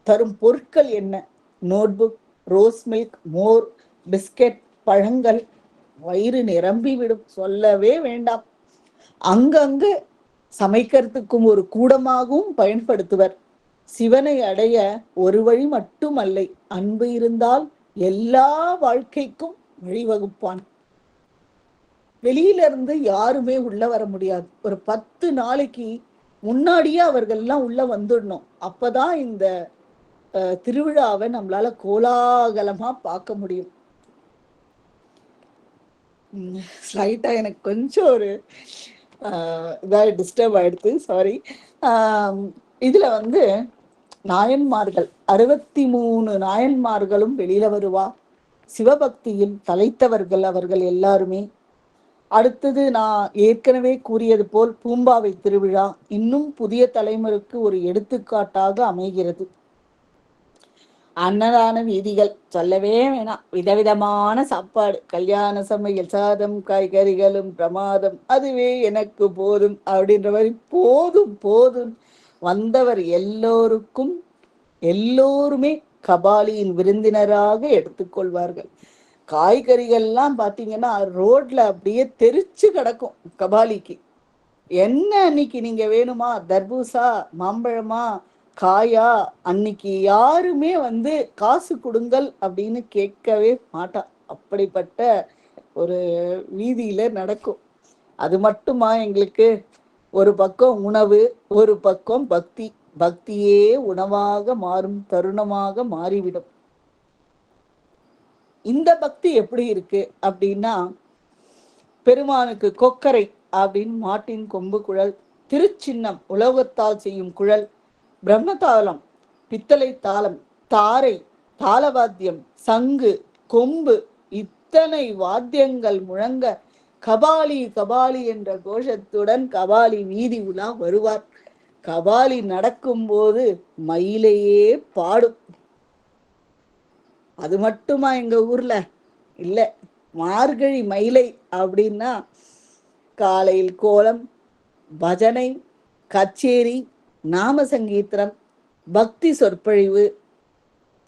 தரும் பொருட்கள் என்ன, நோட்புக், ரோஸ் மில்க், மோர், பிஸ்கெட், பழங்கள். வயிறு நிரம்பிவிடும், சொல்லவே வேண்டாம். அங்கங்கு சமைக்கிறதுக்கும் ஒரு கூடமாகவும் பயன்படுத்துவர். சிவனை அடைய ஒரு வழி மட்டுமல்ல, அன்பு இருந்தால் எல்லா வாழ்க்கைக்கும் வழிவகுப்பான். வெளியில இருந்து யாருமே உள்ள வர முடியாது. ஒரு 10 நாளைக்கு முன்னாடியே அவர்கள்லாம் உள்ள வந்துடணும். அப்பதான் இந்த திருவிழாவை நம்மளால கோலாகலமா பார்க்க முடியும். ஸ்லைட்டா எனக்கு கொஞ்சம் ஒரு இதாக டிஸ்டர்ப் ஆயிடுது, சாரி. இதுல வந்து நாயன்மார்கள் 63 நாயன்மார்களும் வெளியில வருவா. சிவபக்தியில் தலைத்தவர்கள் அவர்கள் எல்லாருமே. அடுத்தது நான் ஏற்கனவே கூறியது போல் பூம்பாவை திருவிழா இன்னும் புதிய தலைமுறைக்கு ஒரு எடுத்துக்காட்டாக அமைகிறது. அன்னதான வீதிகள் சொல்லவே வேணாம். விதவிதமான சாப்பாடு, கல்யாண சமையல், சாதம், காய்கறிகளும் பிரமாதம், அதுவே எனக்கு போதும் அப்படின்ற மாதிரி போதும் போதும் வந்தவர் எல்லோருக்கும் எல்லோருமே கபாலியின் விருந்தினராக எடுத்துக்கொள்வார்கள். காய்கறிகள்லாம் பார்த்தீங்கன்னா ரோட்ல அப்படியே தெரிச்சு கிடக்கும் கபாலிக்கு. என்ன அன்னைக்கு நீங்க வேணுமா, தர்பூசா, மாம்பழமா, காயா, அன்னைக்கு யாருமே வந்து காசு கொடுங்கள் அப்படின்னு கேட்கவே மாட்டா. அப்படிப்பட்ட ஒரு வீதியில நடக்கும். அது மட்டுமா எங்களுக்கு? ஒரு பக்கம் உணவு, ஒரு பக்கம் பக்தி. பக்தியே உணவாக மாறும் தருணமாக மாறிவிடும். இந்த பக்தி எப்படி இருக்கு அப்படின்னா, பெருமானுக்கு கொக்கரை அப்படின்னு மாட்டின் கொம்பு குழல், திருச்சின்னம் உலோகத்தால் செய்யும் குழல், பிரம்மதாளம் பித்தளை தாளம், தாரை தாளவாத்தியம், சங்கு, கொம்பு, இத்தனை வாத்தியங்கள் முழங்க கபாலி கபாலி என்ற கோஷத்துடன் கபாலி வீதி உலா வருவார். கபாலி நடக்கும்போது மயிலையே பாடும். அது மட்டுமா எங்க ஊர்ல? இல்ல, மார்கழி மயிலை அப்படின்னா காலையில் கோலம், பஜனை, கச்சேரி, நாம சங்கீத்திரம், பக்தி சொற்பொழிவு,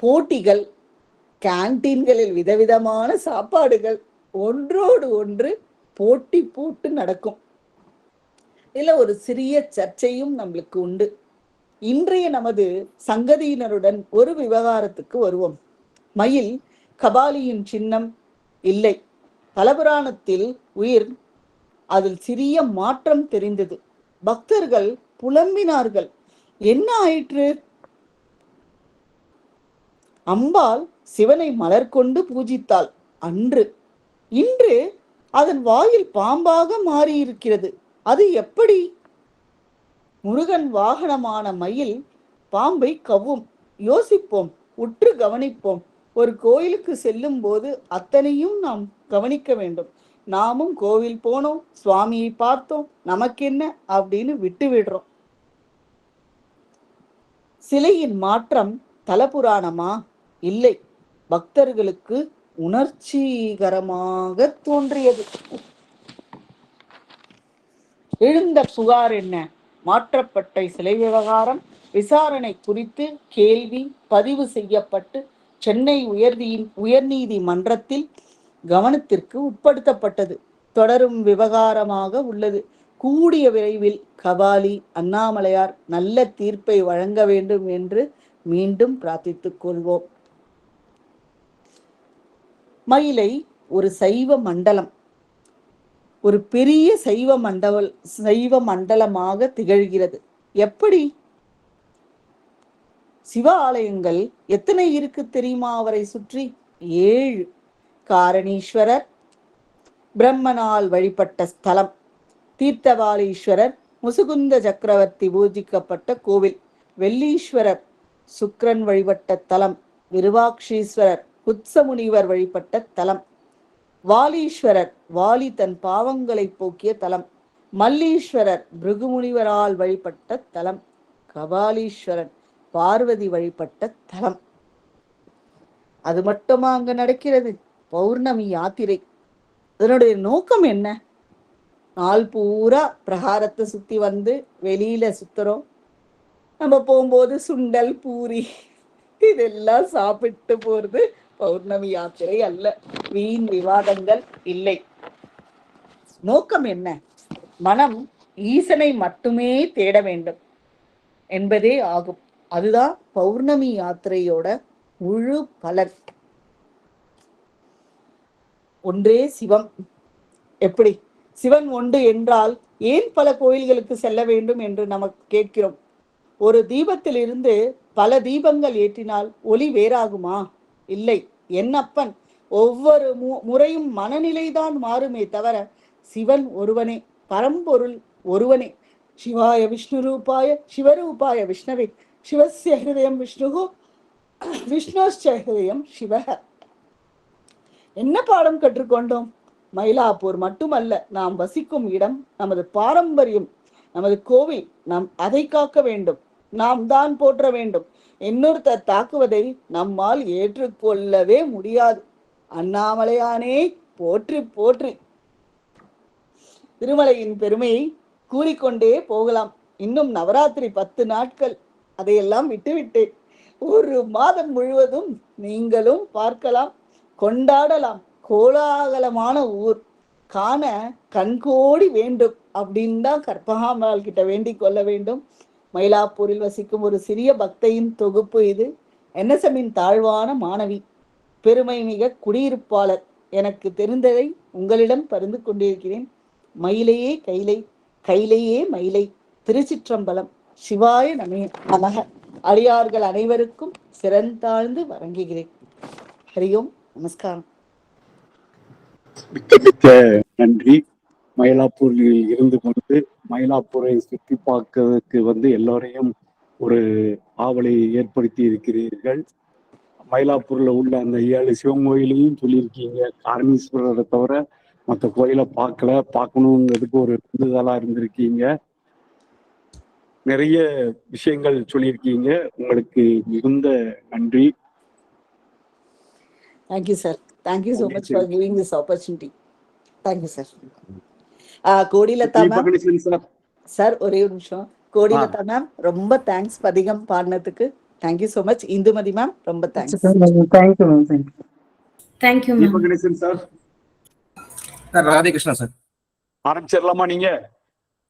போட்டிகள், கேன்டீன்களில் விதவிதமான சாப்பாடுகள் ஒன்றோடு ஒன்று போட்டி போட்டு நடக்கும். இதுல ஒரு சிறிய சர்ச்சையும் நம்மளுக்கு உண்டு. இன்றைய நமது சங்கதியினருடன் ஒரு விவகாரத்துக்கு வருவோம். மயில் கபாலியின் சின்னம் இல்லை. தலபுராணத்தில் உயிர் அதில் சிறிய மாற்றம் தெரிந்தது. பக்தர்கள் புலம்பினார்கள். என்ன ஆயிற்று? அம்பாள் சிவனை மலர் கொண்டு பூஜித்தாள் அன்று. இன்று அதன் வாயில் பாம்பாக மாறியிருக்கிறது. அது எப்படி? முருகன் வாகனமான மயில் பாம்பை கவ்வும். யோசிப்போம், உற்று கவனிப்போம். ஒரு கோயிலுக்கு செல்லும் போது அத்தனையும் நாம் கவனிக்க வேண்டும். நாமும் கோவில் போனோம், சுவாமியை பார்த்தோம், நமக்கு என்ன அப்படின்னு விட்டு விடுறோம். சிலையின் மாற்றம் தலபுராணமா? இல்லை, பக்தர்களுக்கு உணர்ச்சிகரமாக தோன்றியது. எழுந்த புகார் என்ன? மாற்றப்பட்ட சிலை விவகாரம் விசாரணை குறித்து கேள்வி பதிவு செய்யப்பட்டு சென்னை உயர்நீதிமன்றத்தில் கவனத்திற்கு உட்படுத்தப்பட்டது. தொடரும் விவகாரமாக உள்ளது. கூடிய விரைவில் கபாலி அண்ணாமலையார் நல்ல தீர்ப்பை வழங்க வேண்டும் என்று மீண்டும் பிரார்த்தித்துக் கொள்வோம். மயிலை ஒரு சைவ மண்டலம், ஒரு பெரிய சைவ மண்டலமாக திகழ்கிறது. எப்படி? சிவ ஆலயங்கள் எத்தனை இருக்கு தெரியுமா? அவரை சுற்றி 7. காரணீஸ்வரர் பிரம்மனால் வழிபட்ட ஸ்தலம், தீர்த்தவாளீஸ்வரர் முசுகுந்த சக்கரவர்த்தி பூஜிக்கப்பட்ட கோவில், வெள்ளீஸ்வரர் சுக்கிரன் வழிபட்ட தலம், விருவாக்ஷீஸ்வரர் குத்சமுனிவர் வழிபட்ட தலம், வாலீஸ்வரர் வாலி தன் பாவங்களை போக்கிய தலம், மல்லீஸ்வரர் பிருகுமுனிவரால் வழிபட்ட தலம், கபாலீஸ்வரன் பார்வதி வழிபட்ட தலம். அது மட்டுமா அங்க நடக்கிறது? பௌர்ணமி யாத்திரை. இதனுடைய நோக்கம் என்ன? நாள் பூரா பிரகாரத்தை சுத்தி வந்து வெளியில சுத்துறோம். நம்ம போகும்போது சுண்டல் பூரி இதெல்லாம் சாப்பிட்டு போறது பௌர்ணமி யாத்திரை அல்ல. வீண் விவாதங்கள் இல்லை. நோக்கம் என்ன? மனம் ஈசனை மட்டுமே தேட வேண்டும் என்பதே ஆகும். அதுதான் பௌர்ணமி யாத்திரையோட முழு பலன். ஒன்றே சிவம், எப்படி சிவன் உண்டு என்றால் ஏன் பல கோயில்களுக்கு செல்ல வேண்டும் என்று நமக்கு கேட்கிறோம். ஒரு தீபத்தில் இருந்து பல தீபங்கள் ஏற்றினால் ஒளி வேறாகுமா? இல்லை. என்னப்பன் ஒவ்வொரு முறையும் மனநிலைதான் மாறுமே தவிர சிவன் ஒருவனே, பரம்பொருள் ஒருவனே. சிவாய விஷ்ணு ரூபாய சிவரூபாய விஷ்ணவே, சிவஸ்ய ஹிருதயம் விஷ்ணுகு விஷ்ணுஷ்ச ஹிருதயம் சிவஹ. என்ன பாடம் கற்றுக்கொண்டோம்? மயிலாப்பூர் மட்டுமல்ல, நாம் வசிக்கும் இடம், நமது பாரம்பரியம், நமது கோவில். நாம் அதை காக்க வேண்டும், நாம் தான் போற்ற வேண்டும். இன்னொருத்தர் தாக்குவதை நம்மால் ஏற்றுக்கொள்ளவே முடியாது. அண்ணாமலையானே போற்றி போற்றி. திருமலையின் பெருமையை கூறிக்கொண்டே போகலாம். இன்னும் நவராத்திரி 10 நாட்கள், அதையெல்லாம் விட்டுவிட்டு ஒரு மாதம் முழுவதும் நீங்களும் பார்க்கலாம், கொண்டாடலாம். கோலாகலமான ஊர், காண கண்கோடி வேண்டும் அப்படின்னு தான் கற்பகாம்பாள் கிட்ட வேண்டிக் கொள்ள வேண்டும். மயிலாப்பூரில் வசிக்கும் ஒரு சிறிய பக்தையின் தொகுப்பு இது. NSMின் தாழ்வான மாணவி, பெருமை மிக குடியிருப்பாளர். எனக்கு தெரிந்ததை உங்களிடம் பகிர்ந்து கொண்டிருக்கிறேன். மயிலையே கைலை, கைலையே மயிலை. திருச்சிற்றம்பலம். சிவாய நமக. அடியார்கள் அனைவருக்கும் சிறந்தாழ்ந்து வணங்குகிறேன். ஹரியோம், நமஸ்காரம். மிக்க மிக்க நன்றி. மயிலாப்பூரில் இருந்து கொண்டு மயிலாப்பூரை சுற்றி பார்க்கறதுக்கு எல்லோரையும் ஒரு ஆவலை ஏற்படுத்தி இருக்கிறீர்கள். மயிலாப்பூர்ல உள்ள அந்த 7 சிவன் கோயிலையும் சொல்லியிருக்கீங்க. காரணீஸ்வரரை தவிர மற்ற கோயிலை பார்க்கணுங்கிறதுக்கு ஒரு உந்துதலா இருந்திருக்கீங்க. நிறைய விஷயங்கள் சொல்லியிருக்கீங்க. உங்களுக்கு மிகுந்த நன்றி. Thank you, sir. Thank you so much for giving this opportunity. Thank you, sir. Kodilatha ma'am, sir ஒரே ஒரு நிமிஷம். கோடிலதா மேம், ரொம்ப தேங்க்ஸ் பதிகம் பாடினதுக்கு. Thank you so much. Indumathi ma'am, ரொம்ப thanks. Thank you ma'am. Thank you ma'am. Sir Radhe Krishna sir. ஆரம்பிச்சிடலாமா? நீங்க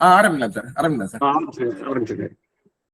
ஆரம்பிக்கலாம் சார். ஆரம்பிச்சிருங்க.